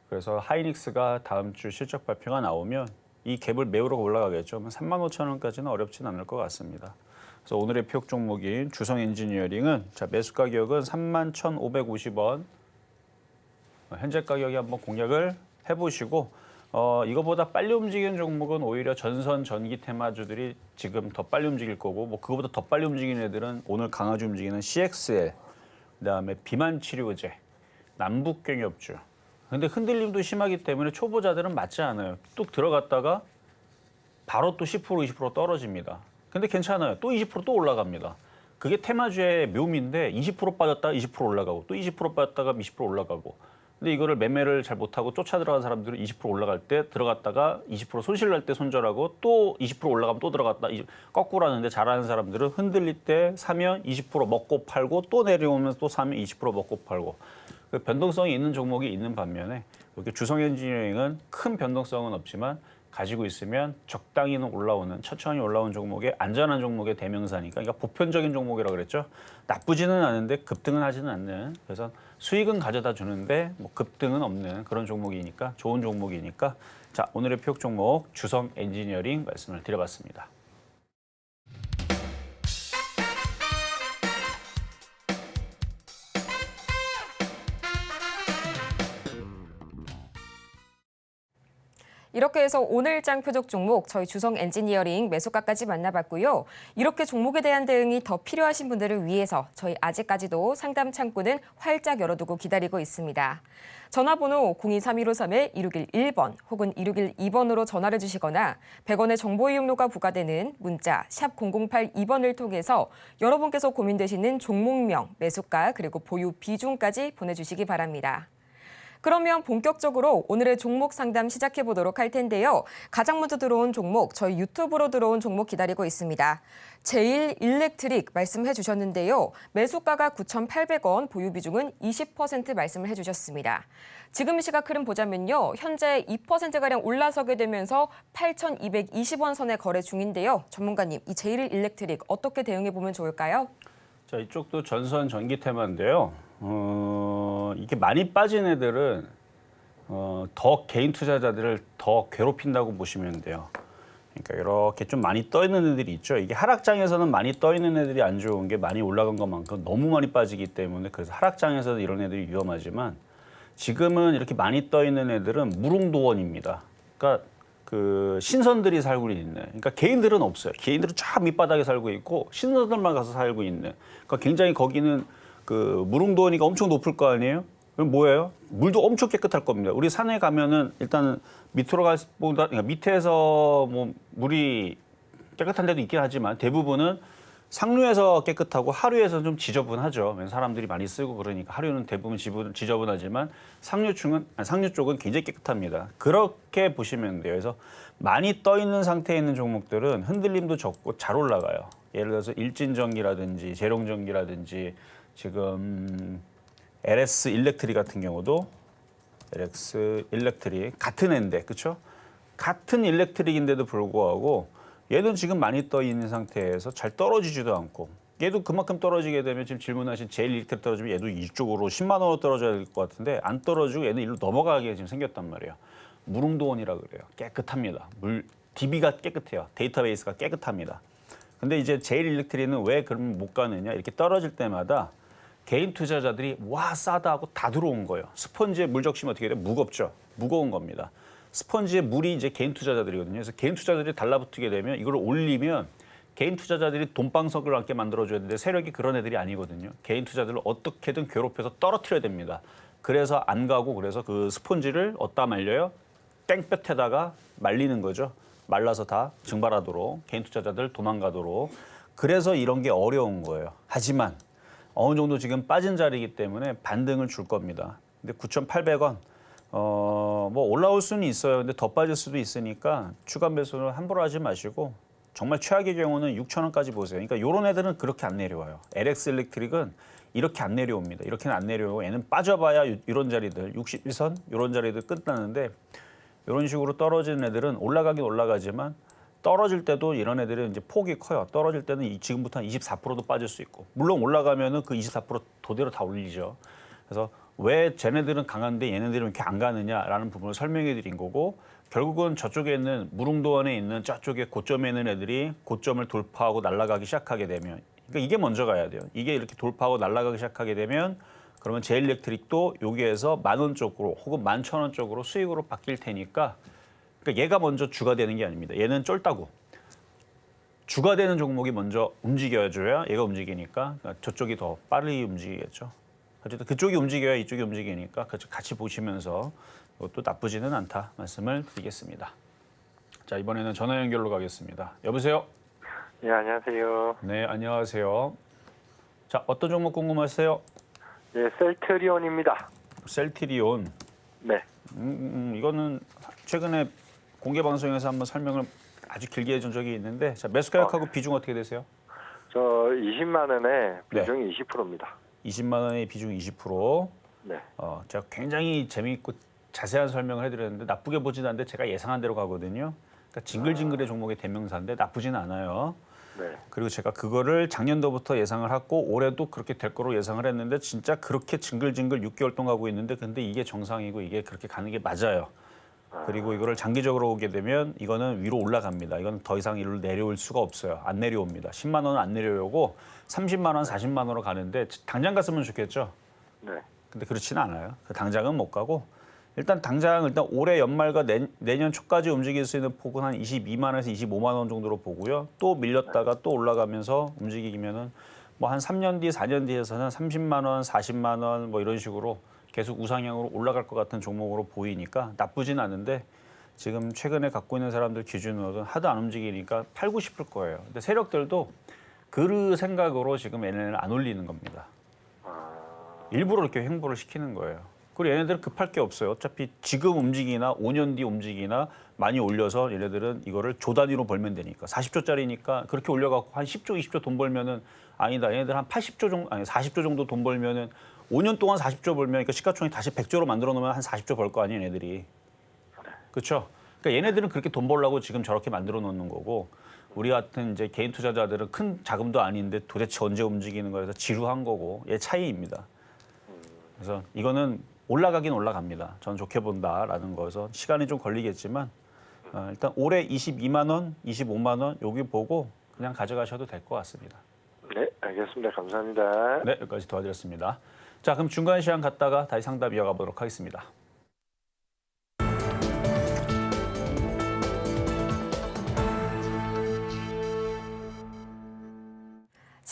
그래서 하이닉스가 다음 주 실적 발표가 나오면 이 갭을 메우러 올라가겠죠. 35,000원까지는 어렵진 않을 것 같습니다. 그래서 오늘의 표적 종목인 주성 엔지니어링은 자, 매수 가격은 31,550원. 현재 가격이 한번 공략을 해보시고 이거보다 빨리 움직이는 종목은 오히려 전선 전기 테마주들이 지금 더 빨리 움직일 거고 뭐 그거보다 더 빨리 움직이는 애들은 오늘 강하게 움직이는 CXL 그다음에 비만 치료제, 남북경협주. 근데 흔들림도 심하기 때문에 초보자들은 맞지 않아요. 뚝 들어갔다가 바로 또 10%, 20% 떨어집니다. 근데 괜찮아요. 또 20% 또 올라갑니다. 그게 테마주의 묘미인데 20% 빠졌다가 20% 올라가고 또 20% 빠졌다가 20% 올라가고. 근데 이거를 매매를 잘 못하고 쫓아 들어간 사람들은 20% 올라갈 때 들어갔다가 20% 손실 날 때 손절하고 또 20% 올라가면 또 들어갔다 거꾸로 하는데 잘하는 사람들은 흔들릴 때 사면 20% 먹고 팔고 또 내려오면서 또 사면 20% 먹고 팔고 그 변동성이 있는 종목이 있는 반면에 이렇게 주성 엔지니어링은 큰 변동성은 없지만 가지고 있으면 적당히는 올라오는 천천히 올라오는 종목의 안전한 종목의 대명사니까 그러니까 보편적인 종목이라고 그랬죠. 나쁘지는 않은데 급등은 하지는 않는 그래서 수익은 가져다 주는데 뭐 급등은 없는 그런 종목이니까 좋은 종목이니까 자 오늘의 표적 종목 주성 엔지니어링 말씀을 드려봤습니다. 이렇게 해서 오늘장 표적 종목 저희 주성 엔지니어링 매수가까지 만나봤고요. 이렇게 종목에 대한 대응이 더 필요하신 분들을 위해서 저희 아직까지도 상담 창구는 활짝 열어두고 기다리고 있습니다. 전화번호 023153-2611번 혹은 2612번으로 전화를 주시거나 100원의 정보 이용료가 부과되는 문자 샵 0082번을 통해서 여러분께서 고민되시는 종목명, 매수가 그리고 보유 비중까지 보내주시기 바랍니다. 그러면 본격적으로 오늘의 종목 상담 시작해 보도록 할 텐데요. 가장 먼저 들어온 종목, 저희 유튜브로 들어온 종목 기다리고 있습니다. 제일 일렉트릭 말씀해 주셨는데요. 매수가가 9,800원, 보유 비중은 20% 말씀을 해 주셨습니다. 지금 시각 흐름 보자면요. 현재 2%가량 올라서게 되면서 8,220원 선에 거래 중인데요. 전문가님, 이 제일 일렉트릭 어떻게 대응해 보면 좋을까요? 자, 이쪽도 전선 전기 테마인데요. 이게 많이 빠진 애들은 더 개인 투자자들을 더 괴롭힌다고 보시면 돼요. 그러니까 이렇게 좀 많이 떠 있는 애들이 있죠. 이게 하락장에서는 많이 떠 있는 애들이 안 좋은 게 많이 올라간 것만큼 너무 많이 빠지기 때문에 그래서 하락장에서는 이런 애들이 위험하지만 지금은 이렇게 많이 떠 있는 애들은 무릉도원입니다. 그러니까 그 신선들이 살고 있는, 그러니까 개인들은 없어요. 개인들은 쫙 밑바닥에 살고 있고 신선들만 가서 살고 있는. 그러니까 굉장히 거기는 그 무릉도원이가 엄청 높을 거 아니에요? 그럼 뭐예요? 물도 엄청 깨끗할 겁니다. 우리 산에 가면은 일단은 밑으로 갈보다 그러니까 밑에서 뭐 물이 깨끗한 데도 있긴 하지만 대부분은 상류에서 깨끗하고 하류에서 좀 지저분하죠. 사람들이 많이 쓰고 그러니까 하류는 대부분 지저분하지만 상류 쪽은 굉장히 깨끗합니다. 그렇게 보시면 돼요. 그래서 많이 떠 있는 상태에 있는 종목들은 흔들림도 적고 잘 올라가요. 예를 들어서 일진전기라든지 재룡전기라든지 지금 LS 일렉트릭 같은 경우도 LX 일렉트릭 같은 애인데 그렇죠? 같은 일렉트릭인데도 불구하고 얘는 지금 많이 떠 있는 상태에서 잘 떨어지지도 않고 얘도 그만큼 떨어지게 되면 지금 질문하신 제일 일렉트릭 떨어지면 얘도 이쪽으로 10만 원으로 떨어져야 될 것 같은데 안 떨어지고 얘는 이리로 넘어가게 지금 생겼단 말이에요. 무릉도원이라 그래요. 깨끗합니다. DB가 깨끗해요. 데이터베이스가 깨끗합니다. 근데 이제 제일 일렉트릭은 왜 그러면 못 가느냐? 이렇게 떨어질 때마다 개인 투자자들이 와 싸다 하고 다 들어온 거예요. 스펀지에 물 적시면 어떻게 돼요? 무겁죠. 무거운 겁니다. 스펀지에 물이 이제 개인 투자자들이거든요. 그래서 개인 투자자들이 달라붙게 되면 이걸 올리면 개인 투자자들이 돈방석을 함께 만들어줘야 되는데 세력이 그런 애들이 아니거든요. 개인 투자자들을 어떻게든 괴롭혀서 떨어뜨려야 됩니다. 그래서 안 가고 그래서 그 스펀지를 어디다 말려요? 땡볕에다가 말리는 거죠. 말라서 다 증발하도록 개인 투자자들 도망가도록. 그래서 이런 게 어려운 거예요. 하지만 어느 정도 지금 빠진 자리이기 때문에 반등을 줄 겁니다. 근데 9,800원 뭐 올라올 수는 있어요. 근데 더 빠질 수도 있으니까 추가 매수는 함부로 하지 마시고 정말 최악의 경우는 6,000원까지 보세요. 그러니까 이런 애들은 그렇게 안 내려와요. LX 일렉트릭은 이렇게 안 내려옵니다. 이렇게는 안 내려오고 얘는 빠져봐야 이런 자리들 61선 이런 자리들 끝나는데 이런 식으로 떨어지는 애들은 올라가긴 올라가지만 떨어질 때도 이런 애들은 이제 폭이 커요. 떨어질 때는 지금부터 한 24%도 빠질 수 있고 물론 올라가면은 그 24% 도대로 다 올리죠. 그래서 왜 쟤네들은 강한데 얘네들은 이렇게 안 가느냐라는 부분을 설명해 드린 거고 결국은 저쪽에 있는 무릉도원에 있는 저쪽에 고점에 있는 애들이 고점을 돌파하고 날아가기 시작하게 되면 그러니까 이게 먼저 가야 돼요. 이게 이렇게 돌파하고 날아가기 시작하게 되면 그러면 제일렉트릭도 여기에서 10,000원 쪽으로 혹은 11,000원 쪽으로 수익으로 바뀔 테니까 그러니까 얘가 먼저 주가 되는 게 아닙니다. 얘는 쫄다고. 주가 되는 종목이 먼저 움직여줘야 얘가 움직이니까 그러니까 저쪽이 더 빠르게 움직이겠죠. 어쨌든 그쪽이 움직여야 이쪽이 움직이니까 같이 보시면서 이것도 나쁘지는 않다 말씀을 드리겠습니다. 자, 이번에는 전화 연결로 가겠습니다. 여보세요? 네, 안녕하세요. 네, 안녕하세요. 자, 어떤 종목 궁금하세요? 네, 셀트리온입니다. 셀트리온. 네. 이거는 최근에 공개 방송에서 한번 설명을 아주 길게 해준 적이 있는데 자, 매수 가격하고 비중 어떻게 되세요? 저 20만 원에 비중이 20%입니다. 20만 원의 비중 20%. 네. 제가 굉장히 재미있고 자세한 설명을 해드렸는데 나쁘게 보지는 않는데 제가 예상한 대로 가거든요. 그러니까 징글징글의 종목의 대명사인데 나쁘지는 않아요. 네. 그리고 제가 그거를 작년도부터 예상을 하고 올해도 그렇게 될 거로 예상을 했는데 진짜 그렇게 징글징글 6개월 동안 가고 있는데 근데 이게 정상이고 이게 그렇게 가는 게 맞아요. 그리고 이거를 장기적으로 오게 되면 이거는 위로 올라갑니다. 이건 더 이상 이로 내려올 수가 없어요. 안 내려옵니다. 10만 원은 안 내려오고 30만 원, 40만 원으로 가는데 당장 갔으면 좋겠죠. 네. 근데 그렇지는 않아요. 당장은 못 가고 일단 올해 연말과 내년 초까지 움직일 수 있는 폭은 한 22만 원에서 25만 원 정도로 보고요. 또 밀렸다가 또 올라가면서 움직이면은 뭐 한 3년 뒤, 4년 뒤에서는 30만 원, 40만 원 뭐 이런 식으로 계속 우상향으로 올라갈 것 같은 종목으로 보이니까 나쁘진 않은데 지금 최근에 갖고 있는 사람들 기준으로는 하도 안 움직이니까 팔고 싶을 거예요. 근데 세력들도 그 생각으로 지금 얘네를 안 올리는 겁니다. 일부러 이렇게 횡보를 시키는 거예요. 그리고 얘네들은 급할 게 없어요. 어차피 지금 움직이나 5년 뒤 움직이나 많이 올려서 얘네들은 이거를 조 단위로 벌면 되니까 40조짜리니까 그렇게 올려갖고 한 10조, 20조 돈 벌면은 아니다. 얘네들 한 80조 정도, 아니 40조 정도 돈 벌면은 5년 동안 40조 벌면 그러니까 시가총액 다시 100조로 만들어 놓으면 한 40조 벌 거 아니에요, 얘네들이. 그렇죠? 그러니까 얘네들은 그렇게 돈 벌려고 지금 저렇게 만들어 놓는 거고 우리 같은 이제 개인 투자자들은 큰 자금도 아닌데 도대체 언제 움직이는 거여서 지루한 거고 얘 차이입니다. 그래서 이거는 올라가긴 올라갑니다. 저는 좋게 본다라는 거여서 시간이 좀 걸리겠지만 일단 올해 22만 원, 25만 원 여기 보고 그냥 가져가셔도 될 것 같습니다. 네, 알겠습니다. 감사합니다. 네, 여기까지 도와드렸습니다. 자, 그럼 중간 시간 갔다가 다시 상담 이어가 보도록 하겠습니다.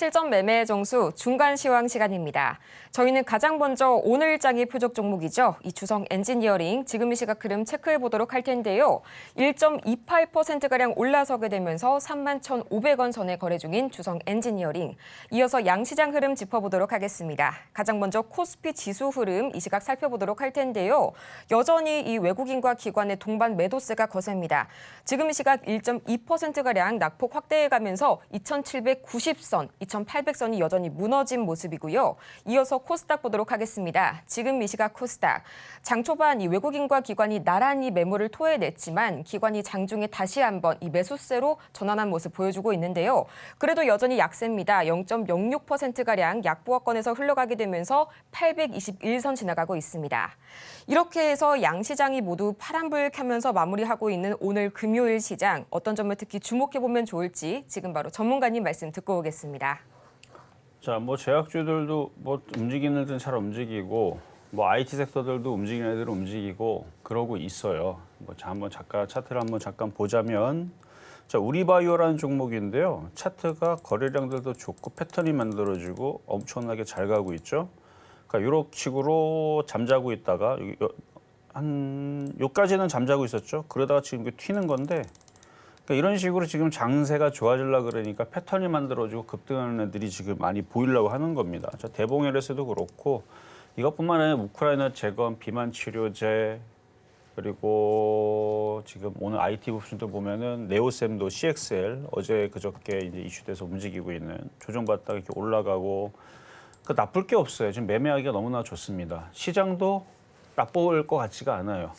실전 매매의 정수 중간 시황 시간입니다. 저희는 가장 먼저 오늘장의 표적 종목이죠. 이 주성 엔지니어링 지금 이 시각 흐름 체크해 보도록 할 텐데요. 1.28%가량 올라서게 되면서 31,500원 선에 거래 중인 주성 엔지니어링. 이어서 양시장 흐름 짚어보도록 하겠습니다. 가장 먼저 코스피 지수 흐름 이 시각 살펴보도록 할 텐데요. 여전히 이 외국인과 기관의 동반 매도세가 거셉니다. 지금 이 시각 1.2%가량 낙폭 확대해가면서 2,790선, 2,800선이 여전히 무너진 모습이고요. 이어서 코스닥 보도록 하겠습니다. 지금 이 시각 코스닥. 장 초반 이 외국인과 기관이 나란히 매물을 토해냈지만 기관이 장중에 다시 한번 이 매수세로 전환한 모습 보여주고 있는데요. 그래도 여전히 약세입니다. 0.06%가량 약보합권에서 흘러가게 되면서 821선 지나가고 있습니다. 이렇게 해서 양시장이 모두 파란불 켜면서 마무리하고 있는 오늘 금요일 시장. 어떤 점을 특히 주목해보면 좋을지 지금 바로 전문가님 말씀 듣고 오겠습니다. 자, 뭐 제약주들도 뭐 움직이는 애들은 잘 움직이고 뭐 IT 섹터들도 움직이는 애들은 움직이고 그러고 있어요. 뭐 한번 잠깐 차트를 한번 잠깐 보자면 자, 우리바이오라는 종목인데요. 차트가 거래량들도 좋고 패턴이 만들어지고 엄청나게 잘 가고 있죠. 그러니까 이런 식으로 잠자고 있다가 요까지는 잠자고 있었죠. 그러다가 지금 튀는 건데 그러니까 이런 식으로 지금 장세가 좋아지려고 그러니까 패턴이 만들어지고 급등하는 애들이 지금 많이 보이려고 하는 겁니다. 자, 대봉LS도 그렇고 이것뿐만 아니라 우크라이나 재건, 비만 치료제 그리고 지금 오늘 IT 부품도 보면은 네오셈도 CXL 어제 그저께 이제 이슈돼서 움직이고 있는 조정받다가 이렇게 올라가고 그 나쁠 게 없어요. 지금 매매하기가 너무나 좋습니다. 시장도 나쁠 것 같지가 않아요.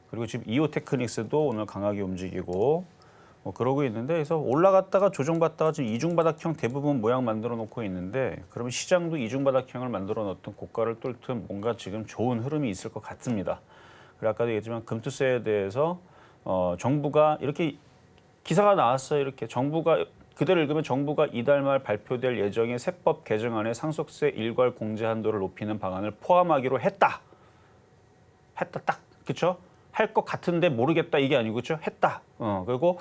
그리고 지금 이오테크닉스도 오늘 강하게 움직이고 그러고 있는데 그래서 올라갔다가 조정받다가 지금 이중바닥형 대부분 모양 만들어 놓고 있는데 그러면 시장도 이중바닥형을 만들어 놓던 고가를 뚫든 뭔가 지금 좋은 흐름이 있을 것 같습니다. 그리고 아까도 얘기했지만 금투세에 대해서 정부가 이렇게 기사가 나왔어요. 이렇게 정부가 그대로 읽으면 정부가 이달 말 발표될 예정의 세법 개정안에 상속세 일괄 공제 한도를 높이는 방안을 포함하기로 했다. 딱 그렇죠? 할 것 같은데 모르겠다 이게 아니고 그렇죠? 했다. 그리고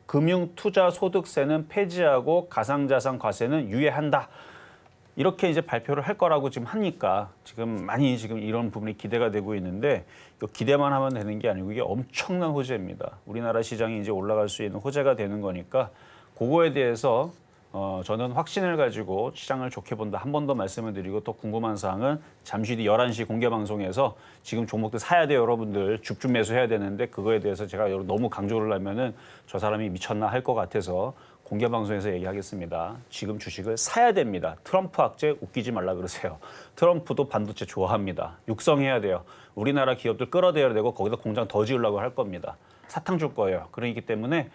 금융투자소득세는 폐지하고 가상자산 과세는 유예한다. 이렇게 이제 발표를 할 거라고 지금 하니까 지금 많이 지금 이런 부분이 기대가 되고 있는데 기대만 하면 되는 게 아니고 이게 엄청난 호재입니다. 우리나라 시장이 이제 올라갈 수 있는 호재가 되는 거니까 그거에 대해서 저는 확신을 가지고 시장을 좋게 본다. 한 번 더 말씀을 드리고 또 궁금한 사항은 잠시 뒤 11시 공개 방송에서 지금 종목들 사야 돼요. 여러분들 줍줍 매수해야 되는데 그거에 대해서 제가 너무 강조를 하면은 저 사람이 미쳤나 할 것 같아서 공개 방송에서 얘기하겠습니다. 지금 주식을 사야 됩니다. 트럼프 학제 웃기지 말라 그러세요. 트럼프도 반도체 좋아합니다. 육성해야 돼요. 우리나라 기업들 끌어들여야 되고 거기다 공장 더 지으려고 할 겁니다. 사탕 줄 거예요. 그러기 때문에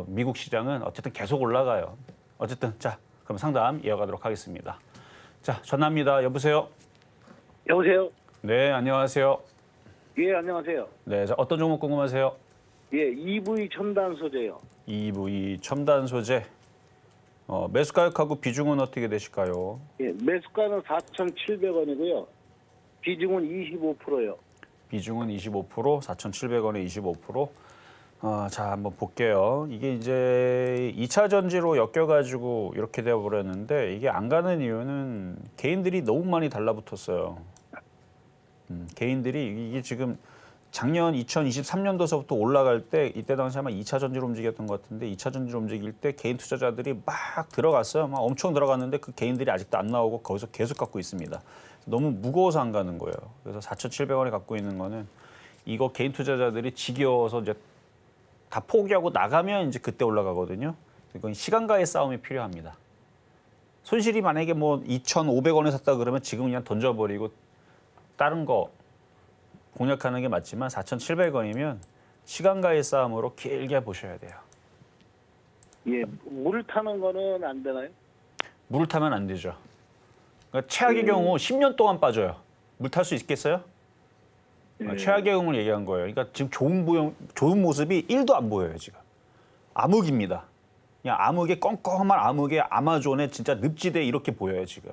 미국 시장은 어쨌든 계속 올라가요. 어쨌든 자 그럼 상담 이어가도록 하겠습니다. 자 전화입니다. 여보세요. 여보세요. 네 안녕하세요. 예 안녕하세요. 네 자, 어떤 종목 궁금하세요? 예 EV 첨단 소재요. EV 첨단 소재. 매수 가격하고 비중은 어떻게 되실까요? 예 매수가는 4,700원이고요. 비중은 25%요. 비중은 25%, 4,700원에 25%. 자, 한번 볼게요. 이게 이제 2차 전지로 엮여가지고 이렇게 되어버렸는데 이게 안 가는 이유는 개인들이 너무 많이 달라붙었어요. 개인들이 이게 지금 작년 2023년도서부터 올라갈 때 이때 당시 아마 2차 전지로 움직였던 것 같은데 2차 전지로 움직일 때 개인 투자자들이 막 들어갔어요. 막 엄청 들어갔는데 그 개인들이 아직도 안 나오고 거기서 계속 갖고 있습니다. 너무 무거워서 안 가는 거예요. 그래서 4,700원에 갖고 있는 거는 이거 개인 투자자들이 지겨워서 이제 다 포기하고 나가면 이제 그때 올라가거든요. 이건 시간과의 싸움이 필요합니다. 손실이 만약에 뭐 2,500원에 샀다 그러면 지금 그냥 던져버리고 다른 거 공략하는 게 맞지만 4,700원이면 시간과의 싸움으로 길게 보셔야 돼요. 예 물 타는 거는 안 되나요? 물을 타면 안 되죠. 그러니까 최악의 경우 10년 동안 빠져요. 물 탈 수 있겠어요? 최악의 경우를 얘기한 거예요. 그러니까 지금 좋은 모습이 1도 안 보여요, 지금. 암흑입니다. 그냥 암흑의 껌껌한 암흑의 아마존의 진짜 늪지대 이렇게 보여요, 지금.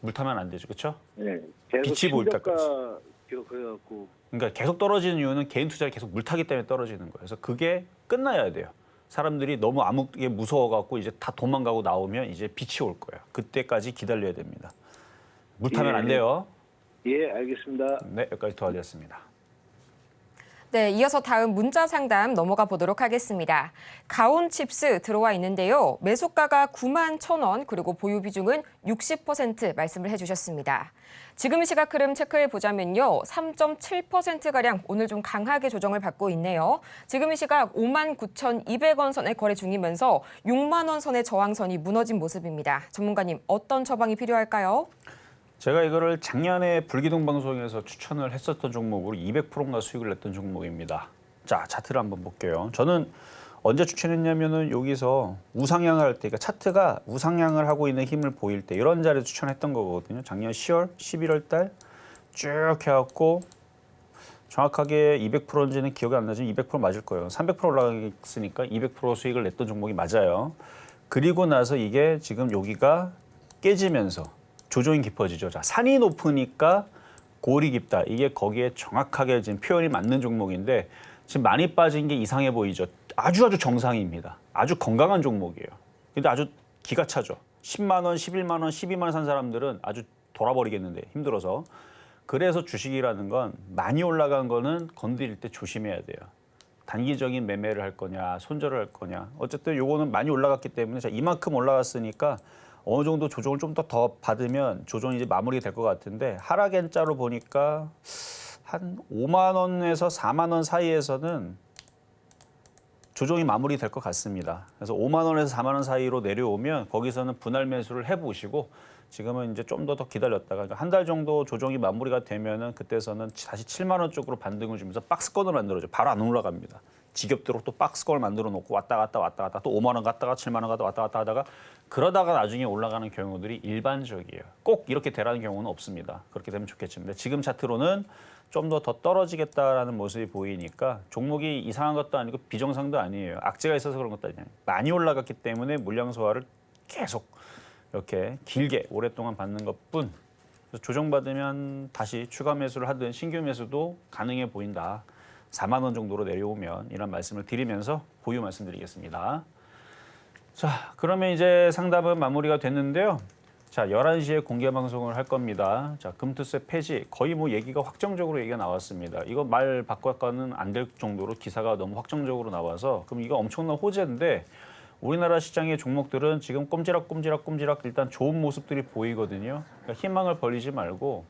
물 타면 안 되죠, 그렇죠? 네. 계속 빛이 보일 때까지. 계속 그래갖고 그러니까 계속 떨어지는 이유는 개인 투자를 계속 물 타기 때문에 떨어지는 거예요. 그래서 그게 끝나야 돼요. 사람들이 너무 암흑에 무서워갖고 이제 다 도망가고 나오면 이제 빛이 올 거예요. 그때까지 기다려야 됩니다. 물 타면 안 돼요. 예, 알겠습니다. 네, 여기까지 도와드렸습니다. 네, 이어서 다음 문자 상담 넘어가 보도록 하겠습니다. 가온 칩스 들어와 있는데요. 매수가가 91,000원 그리고 보유 비중은 60% 말씀을 해주셨습니다. 지금 시각 흐름 체크해 보자면요. 3.7%가량 오늘 좀 강하게 조정을 받고 있네요. 지금 시각 59,200원 선에 거래 중이면서 6만 원 선의 저항선이 무너진 모습입니다. 전문가님, 어떤 처방이 필요할까요? 제가 이거를 작년에 불기둥 방송에서 추천을 했었던 종목으로 200%인가 수익을 냈던 종목입니다. 자, 차트를 한번 볼게요. 저는 언제 추천했냐면은 여기서 우상향을 할 때, 그러니까 차트가 우상향을 하고 있는 힘을 보일 때 이런 자리에 추천했던 거거든요. 작년 10월, 11월 달 쭉 해갖고 정확하게 200%인지는 기억이 안 나지만 200% 맞을 거예요. 300% 올라갔으니까 200% 수익을 냈던 종목이 맞아요. 그리고 나서 이게 지금 여기가 깨지면서 조정이 깊어지죠. 자, 산이 높으니까 골이 깊다. 이게 거기에 정확하게 지금 표현이 맞는 종목인데 지금 많이 빠진 게 이상해 보이죠. 아주 정상입니다. 아주 건강한 종목이에요. 근데 아주 기가 차죠. 10만 원, 11만 원, 12만 원 산 사람들은 아주 돌아버리겠는데 힘들어서. 그래서 주식이라는 건 많이 올라간 거는 건드릴 때 조심해야 돼요. 단기적인 매매를 할 거냐, 손절을 할 거냐. 어쨌든 요거는 많이 올라갔기 때문에 자, 이만큼 올라갔으니까 어느 정도 조정을 좀 더 받으면 조정이 이제 마무리가 될 것 같은데 하락 N자로 보니까 한 5만 원에서 4만 원 사이에서는 조정이 마무리될 것 같습니다. 그래서 5만 원에서 4만 원 사이로 내려오면 거기서는 분할 매수를 해보시고 지금은 이제 좀 더 기다렸다가 한 달 정도 조정이 마무리가 되면은 그때서는 다시 7만 원 쪽으로 반등을 주면서 박스권을 만들어줘. 바로 안 올라갑니다. 지겹도록 또 박스권을 만들어 놓고 왔다 갔다 또 5만 원 갔다가 7만 원 갔다 왔다 하다가 그러다가 나중에 올라가는 경우들이 일반적이에요. 꼭 이렇게 되라는 경우는 없습니다. 그렇게 되면 좋겠지만 근데 지금 차트로는 좀 더 떨어지겠다라는 모습이 보이니까 종목이 이상한 것도 아니고 비정상도 아니에요. 악재가 있어서 그런 것도 아니에요. 많이 올라갔기 때문에 물량 소화를 계속 이렇게 길게 오랫동안 받는 것뿐. 그래서 조정받으면 다시 추가 매수를 하든 신규 매수도 가능해 보인다. 4만 원 정도로 내려오면 이런 말씀을 드리면서 보유 말씀드리겠습니다. 자, 그러면 이제 상담은 마무리가 됐는데요. 자, 11시에 공개 방송을 할 겁니다. 자, 금투세 폐지 거의 뭐 얘기가 확정적으로 얘기가 나왔습니다. 이거 말 바꿔가는 안 될 정도로 기사가 너무 확정적으로 나와서 그럼 이거 엄청난 호재인데 우리나라 시장의 종목들은 지금 꼼지락 일단 좋은 모습들이 보이거든요. 그러니까 희망을 버리지 말고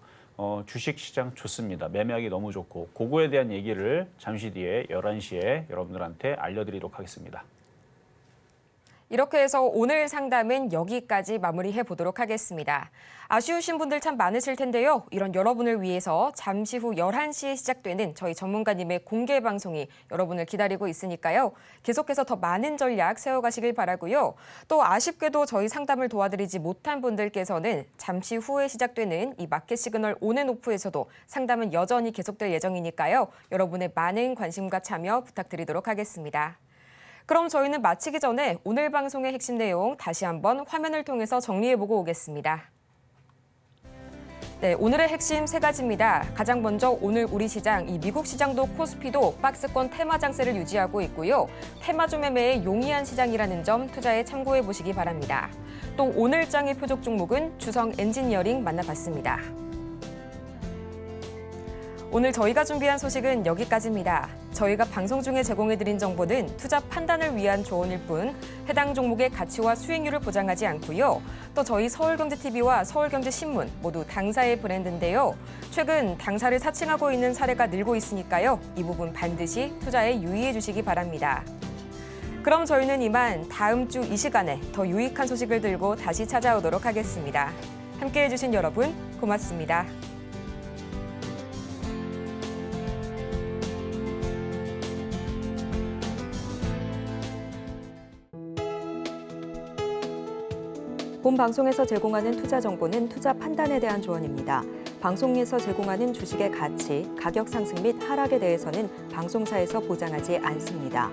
주식 시장 좋습니다. 매매하기 너무 좋고 그거에 대한 얘기를 잠시 뒤에 11시에 여러분들한테 알려드리도록 하겠습니다. 이렇게 해서 오늘 상담은 여기까지 마무리해 보도록 하겠습니다. 아쉬우신 분들 참 많으실 텐데요. 이런 여러분을 위해서 잠시 후 11시에 시작되는 저희 전문가님의 공개 방송이 여러분을 기다리고 있으니까요. 계속해서 더 많은 전략 세워가시길 바라고요. 또 아쉽게도 저희 상담을 도와드리지 못한 분들께서는 잠시 후에 시작되는 이 마켓 시그널 온앤오프에서도 상담은 여전히 계속될 예정이니까요. 여러분의 많은 관심과 참여 부탁드리도록 하겠습니다. 그럼 저희는 마치기 전에 오늘 방송의 핵심 내용 다시 한번 화면을 통해서 정리해보고 오겠습니다. 네, 오늘의 핵심 세 가지입니다. 가장 먼저 오늘 우리 시장, 이 미국 시장도 코스피도 박스권 테마 장세를 유지하고 있고요. 테마주 매매에 용이한 시장이라는 점 투자에 참고해 보시기 바랍니다. 또 오늘 장의 표적 종목은 주성 엔지니어링 만나봤습니다. 오늘 저희가 준비한 소식은 여기까지입니다. 저희가 방송 중에 제공해드린 정보는 투자 판단을 위한 조언일 뿐 해당 종목의 가치와 수익률을 보장하지 않고요. 또 저희 서울경제TV와 서울경제신문 모두 당사의 브랜드인데요. 최근 당사를 사칭하고 있는 사례가 늘고 있으니까요. 이 부분 반드시 투자에 유의해 주시기 바랍니다. 그럼 저희는 이만 다음 주 이 시간에 더 유익한 소식을 들고 다시 찾아오도록 하겠습니다. 함께해 주신 여러분 고맙습니다. 본 방송에서 제공하는 투자 정보는 투자 판단에 대한 조언입니다. 방송에서 제공하는 주식의 가치, 가격 상승 및 하락에 대해서는 방송사에서 보장하지 않습니다.